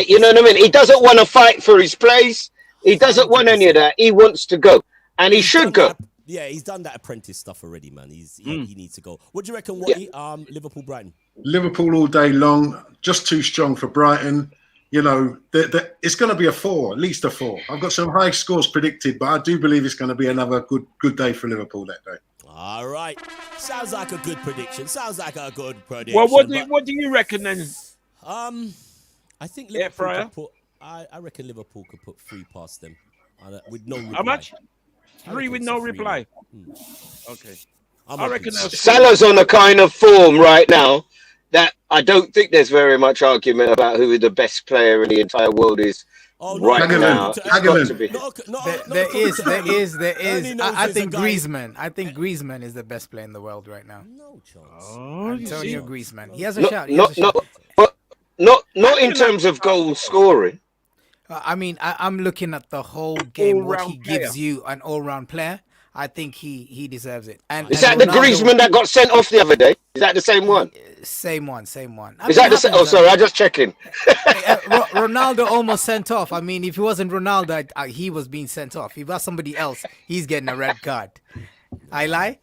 You know what I mean? He doesn't want to fight for his place. He doesn't want any of that. He wants to go, and he should go. Yeah, he's done that apprentice stuff already, man. He needs to go. What do you reckon? Liverpool, Brighton. Liverpool all day long. Just too strong for Brighton. It's going to be a 4, at least a 4. I've got some high scores predicted, but I do believe it's going to be another good day for Liverpool that day. All right. Sounds like a good prediction. Well, what do you reckon then? I think Liverpool could put. I reckon Liverpool could put 3 past them with no reply. How much? 3 with no reply. Okay. I reckon Salah's on a kind of form right now that I don't think there's very much argument about who the best player in the entire world is right now. There is. I think Griezmann. I think Griezmann is the best player in the world right now. No chance. Antonio Griezmann. He has a shot. Not in terms of goal scoring. I mean, I'm looking at the whole game, what he gives you, an all-round player. I think he deserves it. Is that the Griezmann that got sent off the other day? Is that the same one? Same one. Is that the same? Oh, sorry, I'm just checking. Ronaldo almost sent off. I mean, if it wasn't Ronaldo, he was being sent off. If it was somebody else, he's getting a red card. I lie?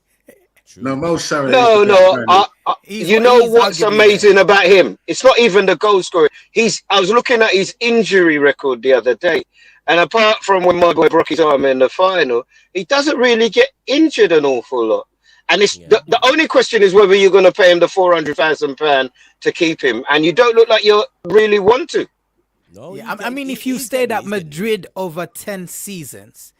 No, Mo Salah. No. You know what's amazing about him? It's not even the goal scorer. I was looking at his injury record the other day, and apart from when my boy broke his arm in the final, he doesn't really get injured an awful lot. And the only question is whether you're going to pay him the £400,000 to keep him, and you don't look like you really want to. No, I mean, if you stayed at Madrid over 10 seasons.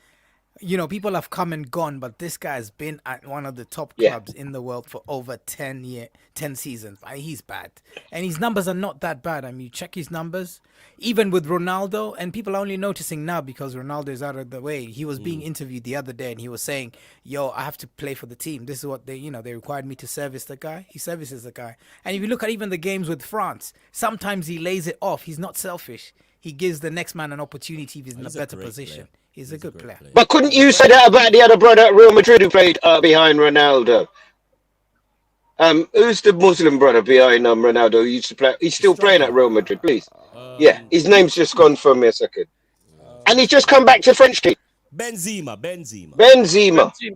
People have come and gone, but this guy has been at one of the top clubs in the world for over 10 seasons. He's bad. And his numbers are not that bad. I mean, you check his numbers, even with Ronaldo, and people are only noticing now because Ronaldo is out of the way. He was being interviewed the other day, and he was saying, I have to play for the team. This is what they required me to service the guy. He services the guy. And if you look at even the games with France, sometimes he lays it off. He's not selfish. He gives the next man an opportunity if he's in a better position. He's a good player. But couldn't you say that about the other brother at Real Madrid who played behind Ronaldo? Who's the Muslim brother behind Ronaldo who used to play? He's still playing at Real Madrid, please. His name's just gone from me a second. And he's just come back to French team. Benzema.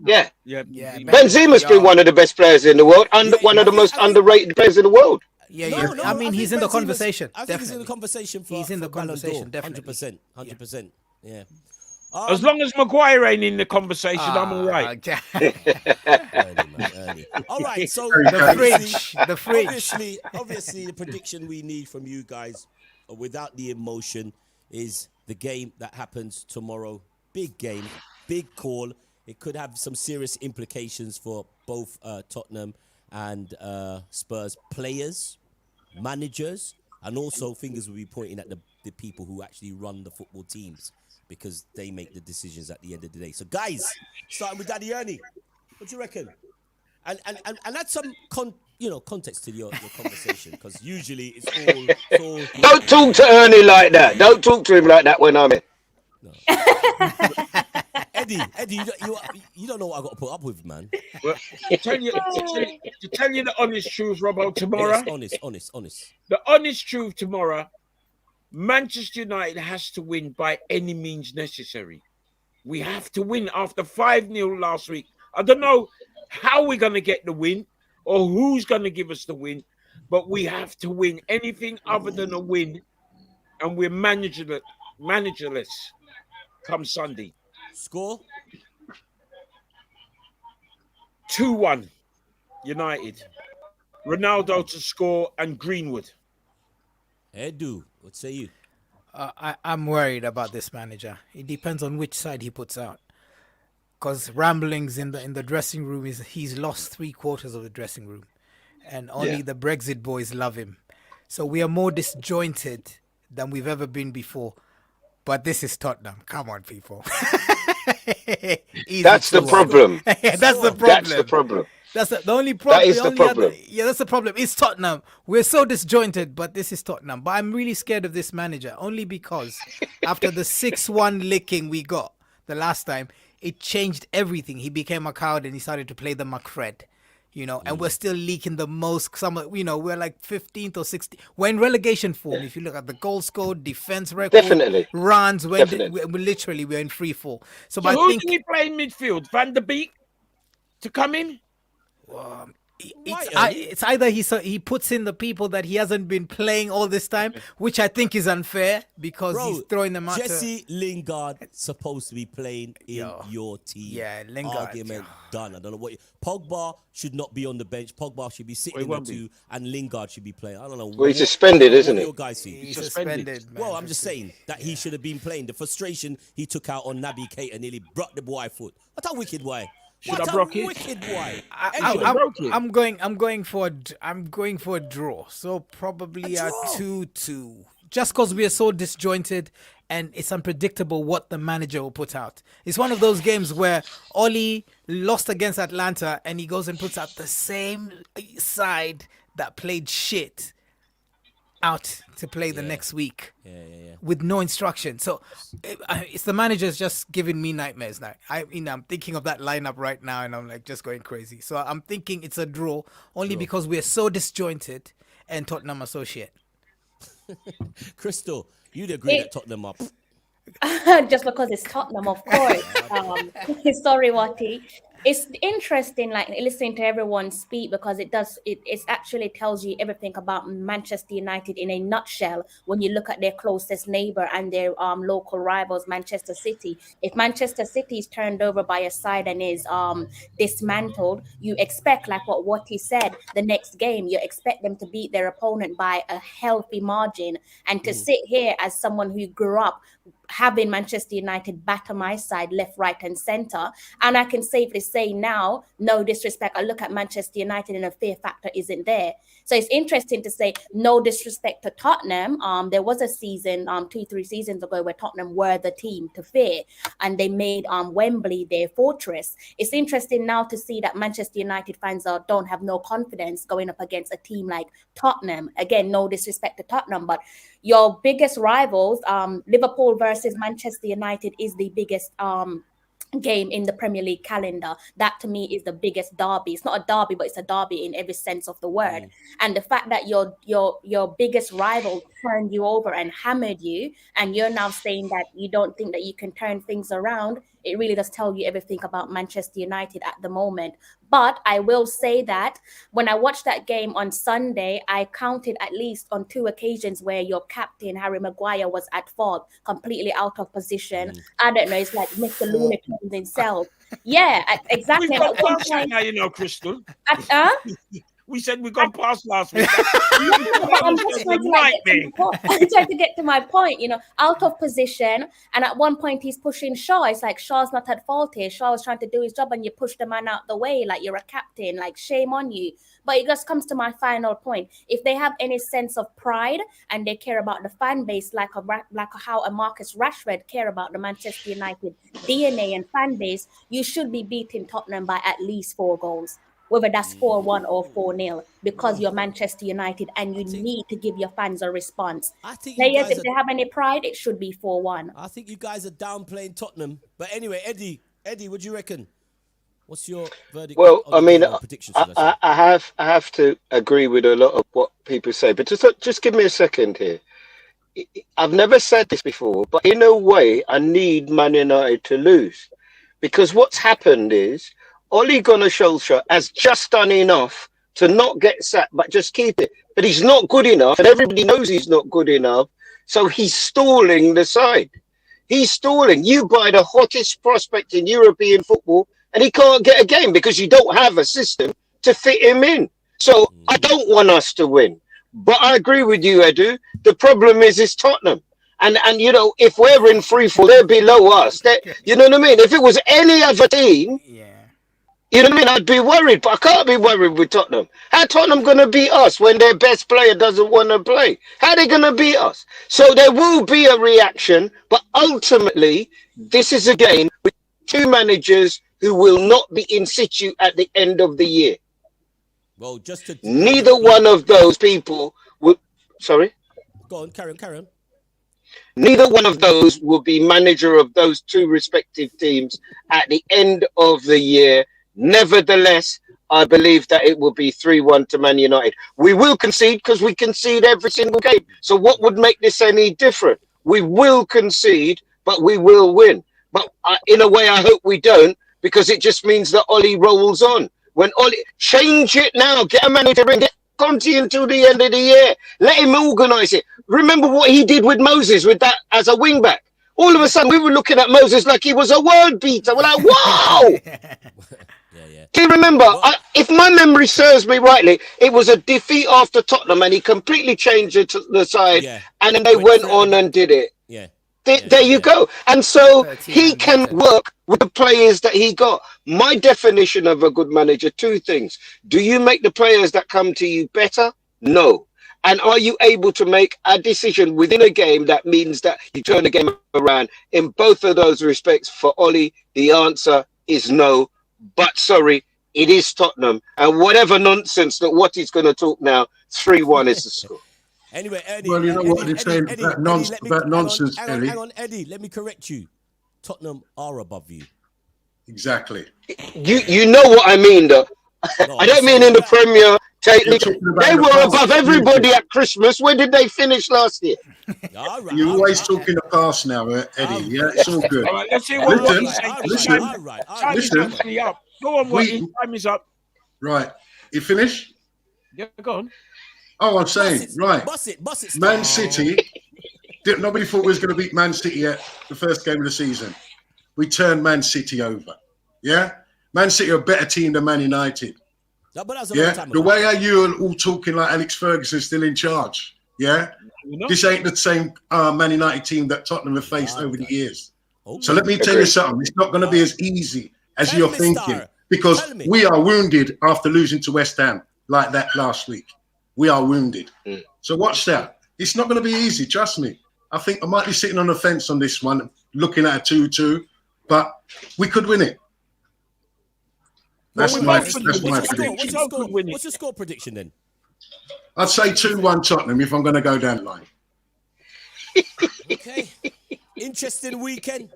Yeah. Benzema's been one of the best players in the world, one of the most underrated players in the world. I mean, he's in the conversation. I think he's in the conversation for. He's in the conversation, 100%. Yeah. As long as Maguire ain't in the conversation, I'm all right. Early. All right, so the fridge. Obviously, the prediction we need from you guys, without the emotion, is the game that happens tomorrow. Big game, big call. it could have some serious implications for both Tottenham and Spurs players, managers, and also fingers will be pointing at the people who actually run the football teams, because they make the decisions at the end of the day. So, guys, starting with Daddy Ernie, what do you reckon? And add some context to your conversation, because usually it's all. Don't talk to Ernie like that. Don't talk to him like that when I'm in. No. Eddie, you don't know what I got to put up with, man. Well, to tell you the honest truth, Robbo, tomorrow. Yes, honest. The honest truth tomorrow, Manchester United has to win by any means necessary. We have to win after 5-0 last week. I don't know how we're going to get the win or who's going to give us the win, but we have to win. Anything other than a win, and we're managerless come Sunday. Score? 2-1 United. Ronaldo to score and Greenwood. Edu, what say you? I'm worried about this manager. It depends on which side he puts out. Because ramblings in the dressing room he's lost 3/4 of the dressing room, and only the Brexit boys love him. So we are more disjointed than we've ever been before. But this is Tottenham. Come on, people. That's the problem. That's the problem. That's the problem. That's the only problem. That is the problem. That's the problem. It's Tottenham. We're so disjointed, but this is Tottenham. But I'm really scared of this manager, only because after the 6-1 licking we got the last time, it changed everything. He became a coward and he started to play the McFred. And we're still leaking the most. We're like 15th or 16th. We're in relegation form. If you look at the goal scored, defense record, Definitely. runs, we're in free fall. So who do we play in midfield? Van der Beek to come in? It's either he puts in the people that he hasn't been playing all this time, which I think is unfair, because he's throwing them out. Jesse Lingard supposed to be playing in your team. Yeah, Lingard. Argument done. I don't know what. Pogba should not be on the bench. Pogba should be sitting in the two, and Lingard should be playing. I don't know. Well, he's suspended, isn't he? Your guys see? He's suspended. Man. Well, I'm just saying that he should have been playing. The frustration he took out on Naby Keita nearly broke the boy foot. What a wicked boy. Should I broke it? Wicked boy. I'm going for a draw. So probably a 2-2. Just because we are so disjointed and it's unpredictable what the manager will put out. It's one of those games where Oli lost against Atlanta and he goes and puts out the same side that played shit out to play the next week with no instruction. So it's the manager's just giving me nightmares now. I'm thinking of that lineup right now and I'm like just going crazy. So I'm thinking it's a draw only because we're so disjointed and Tottenham associate. Crystal, you'd agree that Tottenham up. Just because it's Tottenham, of course. Sorry, Wati. It's interesting, like listening to everyone speak, because it actually tells you everything about Manchester United in a nutshell when you look at their closest neighbor and their local rivals, Manchester City. If Manchester City is turned over by a side and is dismantled, you expect, like what he said, the next game, you expect them to beat their opponent by a healthy margin. And to sit here as someone who grew up having Manchester United batter my side, left, right, and centre, and I can safely say now, no disrespect, I look at Manchester United and a fear factor isn't there. So it's interesting to say no disrespect to Tottenham. There was a season 2-3 seasons ago where Tottenham were the team to fear, and they made Wembley their fortress. It's interesting now to see that Manchester United fans don't have no confidence going up against a team like Tottenham. Again, no disrespect to Tottenham, but your biggest rivals, Liverpool versus Manchester United, is the biggest game in the Premier League calendar. That to me is the biggest derby. It's not a derby, but it's a derby in every sense of the word. And the fact that your biggest rival turned you over and hammered you, and you're now saying that you don't think that you can turn things around, it really does tell you everything about Manchester United at the moment. But I will say that when I watched that game on Sunday, I counted at least on 2 occasions where your captain, Harry Maguire, was at fault, completely out of position. I don't know, it's like Mr. Looney Tunes himself. Yeah, exactly. We've gone past that now, Crystal. We said we got past last week. I'm just a nightmare. I'm trying to get to my point, out of position. And at one point, he's pushing Shaw. It's like Shaw's not at fault here. Shaw was trying to do his job, and you push the man out the way like you're a captain. Like, shame on you. But it just comes to my final point. If they have any sense of pride and they care about the fan base, like how a Marcus Rashford care about the Manchester United DNA and fan base, you should be beating Tottenham by at least 4 goals, whether that's 4-1 or 4-0, because you're Manchester United and you need to give your fans a response. I think Players, if they have any pride, it should be 4-1. I think you guys are downplaying Tottenham. But anyway, Eddie, what do you reckon? What's your verdict? Well, I mean, predictions? I have to agree with a lot of what people say, but just give me a second here. I've never said this before, but in a way, I need Man United to lose, because what's happened is Ole Gunnar Solskjaer has just done enough to not get sacked, but just keep it. But he's not good enough, and everybody knows he's not good enough, so he's stalling the side. He's stalling. You buy the hottest prospect in European football, and he can't get a game because you don't have a system to fit him in. So I don't want us to win. But I agree with you, Edu. The problem is Tottenham. And if we're in free fall, they're below us. You know what I mean? If it was any other team, you know what I mean, I'd be worried. But I can't be worried with Tottenham. How Tottenham going to beat us when their best player doesn't want to play? How are they going to beat us? So there will be a reaction. But ultimately, this is a game with 2 managers who will not be in situ at the end of the year. Well, neither one of those people will. Sorry? Go on, carry on. Neither one of those will be manager of those 2 respective teams at the end of the year. Nevertheless, I believe that it will be 3-1 to Man United. We will concede because we concede every single game. So what would make this any different? We will concede, but we will win. But in a way, I hope we don't, because it just means that Ollie rolls on. When Ollie, change it now, get a manager and get Conte until the end of the year. Let him organise it. Remember what he did with Moses with that as a wing back. All of a sudden, we were looking at Moses like he was a world beater. We're like, wow! Do you remember? If my memory serves me rightly, it was a defeat after Tottenham, and he completely changed the side, and then they went on and did it. There you go. And so he can work with the players that he got. My definition of a good manager, 2 things. Do you make the players that come to you better? No. And are you able to make a decision within a game that means that you turn the game around? In both of those respects, for Ollie, the answer is no. But sorry, it is Tottenham. And whatever nonsense that what he's going to talk now, 3-1 is the score. Anyway, Eddie. Well, you know what they're saying about nonsense, Eddie. Hang on, Eddie. Let me correct you. Tottenham are above you. Exactly. You know what I mean, though. No, I don't mean in the Premier. They were above everybody at Christmas. Where did they finish last year? You're always talking the past now, Eddie. Yeah, it's all good. All right, let's see what listen. Go on, time is up. Right. You finished? Yeah, go on. Oh, I'm saying, right. Bust it. Man City. Nobody thought we was going to beat Man City at the first game of the season. We turned Man City over. Yeah? Man City are a better team than Man United. No, but that's a long time the ago. way are you all talking like Alex Ferguson's still in charge? Yeah? This ain't the same Man United team that Tottenham have faced over the years. Okay. So let me tell you something. It's not going to be as easy as you're thinking, because we are wounded after losing to West Ham like that last week. We are wounded. So watch that. It's not going to be easy, trust me. I think I might be sitting on the fence on this one, looking at a 2-2, but we could win it. That's my prediction. What's your score prediction then? I'd say 2-1 Tottenham if I'm going to go down the line. Okay. Interesting weekend.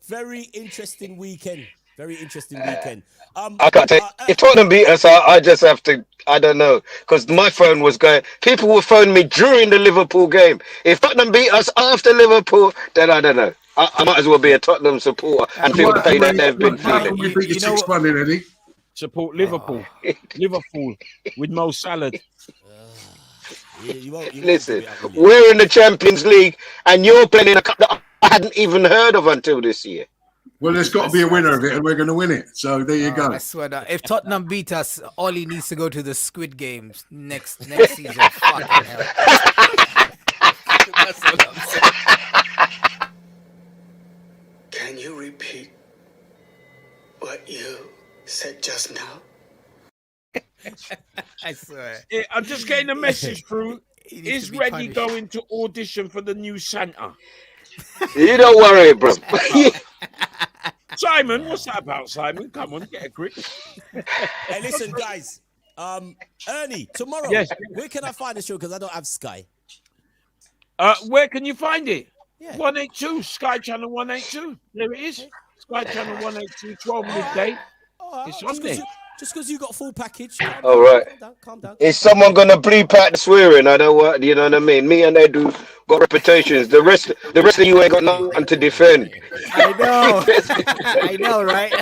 Very interesting weekend. I can't take. If Tottenham beat us, I just have to. I don't know, because my phone was going. People will phone me during the Liverpool game. If Tottenham beat us after Liverpool, then I don't know. I might as well be a Tottenham supporter and feel the pain that they've been feeling. You know what? Support Liverpool. Liverpool with Mo Salah. Listen, we're in the Champions League, and you're playing in a cup that I hadn't even heard of until this year. Well, there's got to be a winner of it, and we're going to win it. So there you go. I swear that if Tottenham beat us, Ollie needs to go to the Squid Games next season. Fucking hell. I swear. I'm just getting a message through. He needs Is to be Reddy punished. going to audition for the new Santa? You don't worry, bro. Simon, what's that about, Simon? Come on, get a grip. Hey, listen, guys. Ernie, tomorrow, Yes. where can I find the show? Because I don't have Sky. Where can you find it? Yeah. 182, Sky Channel 182. There it is. Sky Channel 182, 12 midday. It's on there. Just because you got full package. All right. Calm down. Is someone gonna bleep out the swearing? I don't want. You know what I mean? Me and Edu got reputations. The rest of you ain't got nothing to defend. I know. I know, right?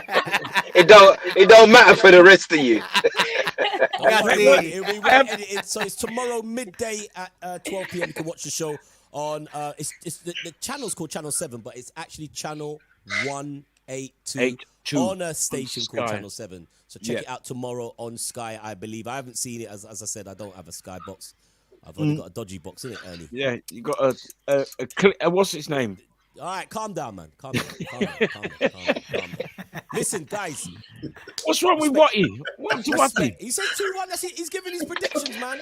It don't matter for the rest of you. So it's tomorrow midday at 12 p.m. You can watch the show on. It's the channel's called Channel 7, but it's actually Channel 182 on a station called Channel 7. So check it out tomorrow on Sky, I believe. I haven't seen it. As I said, I don't have a Sky box. I've only got a dodgy box, innit, Ernie? Yeah, you got a what's its name? All right, calm down, man. Calm down. Listen, guys. What's wrong with Watty? What's Watty? He said 2-1. That's it. He's giving his predictions, man.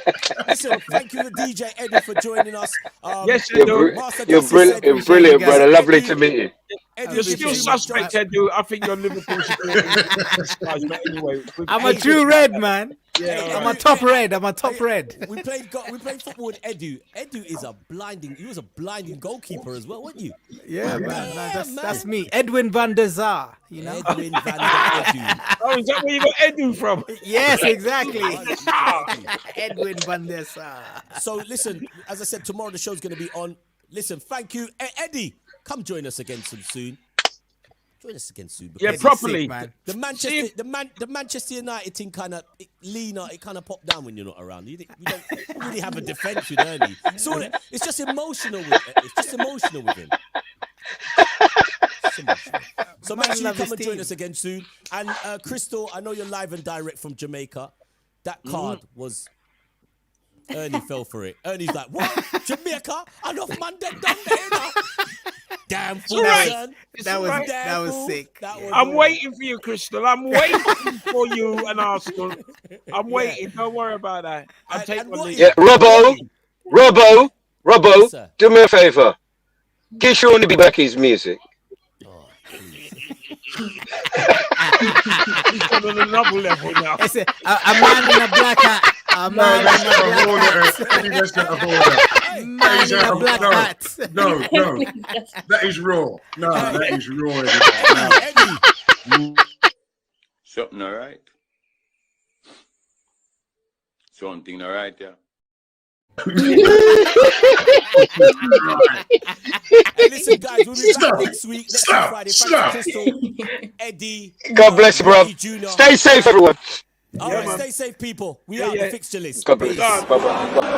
Listen, thank you to DJ Eddie for joining us. Yes, You're brilliant, brother. Lovely to meet you. You're still suspect, Edu. I think you're Liverpool. But anyway, I'm a true red, man. Yeah, I'm a top red. We played football with Edu. Edu is a blinding. He was a blinding goalkeeper as well, weren't you? Yeah, man. That's me. Edwin van der Sar. You know. Edwin van der Edu. Oh, is that where you got Edu from? Yes, exactly. Edwin van der Sar. So listen, as I said, tomorrow the show's going to be on. Listen, thank you, Eddie. Come join us again soon. Join us again soon. Yeah, properly. Sick, man. The Manchester United thing kind of it kind of popped down when you're not around. You don't really have a defense with Ernie. So it's just emotional with him. So make sure you come and join us again soon. And Crystal, I know you're live and direct from Jamaica. That card was. Ernie fell for it. Ernie's like, what? Jamaica? Enough man dead down there. Damn fool, son. That was sick. I'm waiting for you, Crystal. I'm waiting for you and Arsenal. I'm waiting. Don't worry about that. I'll take one. Yeah, Robbo, Yes, do me a favor. Get Sean to back his music. He's on another level now. It's a man in a black hat. A man in a black hat. No. That is raw. No, that is raw. No. Something all right. Something all right, yeah. Hey, listen, guys, we'll be back next week. Next Friday. Thanks to Crystal, Eddie. God bless you, bro. Stay safe, everyone. All right, stay safe, people. We are the Fixture List. God bless. Bye-bye.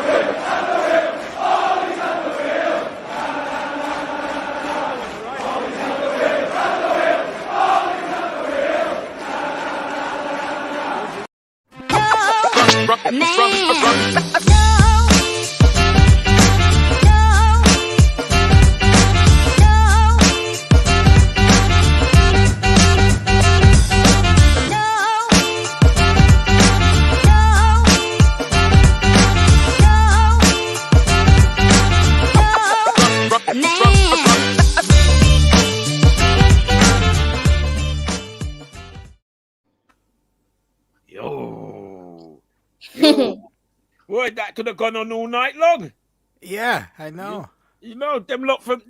Boy, that could have gone on all night long. Yeah, I know. You know, them lot from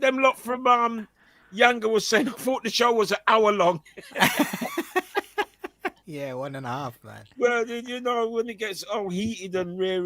Younger was saying I thought the show was an hour long. Yeah, 1.5, man. Well, you know, when it gets all heated and real.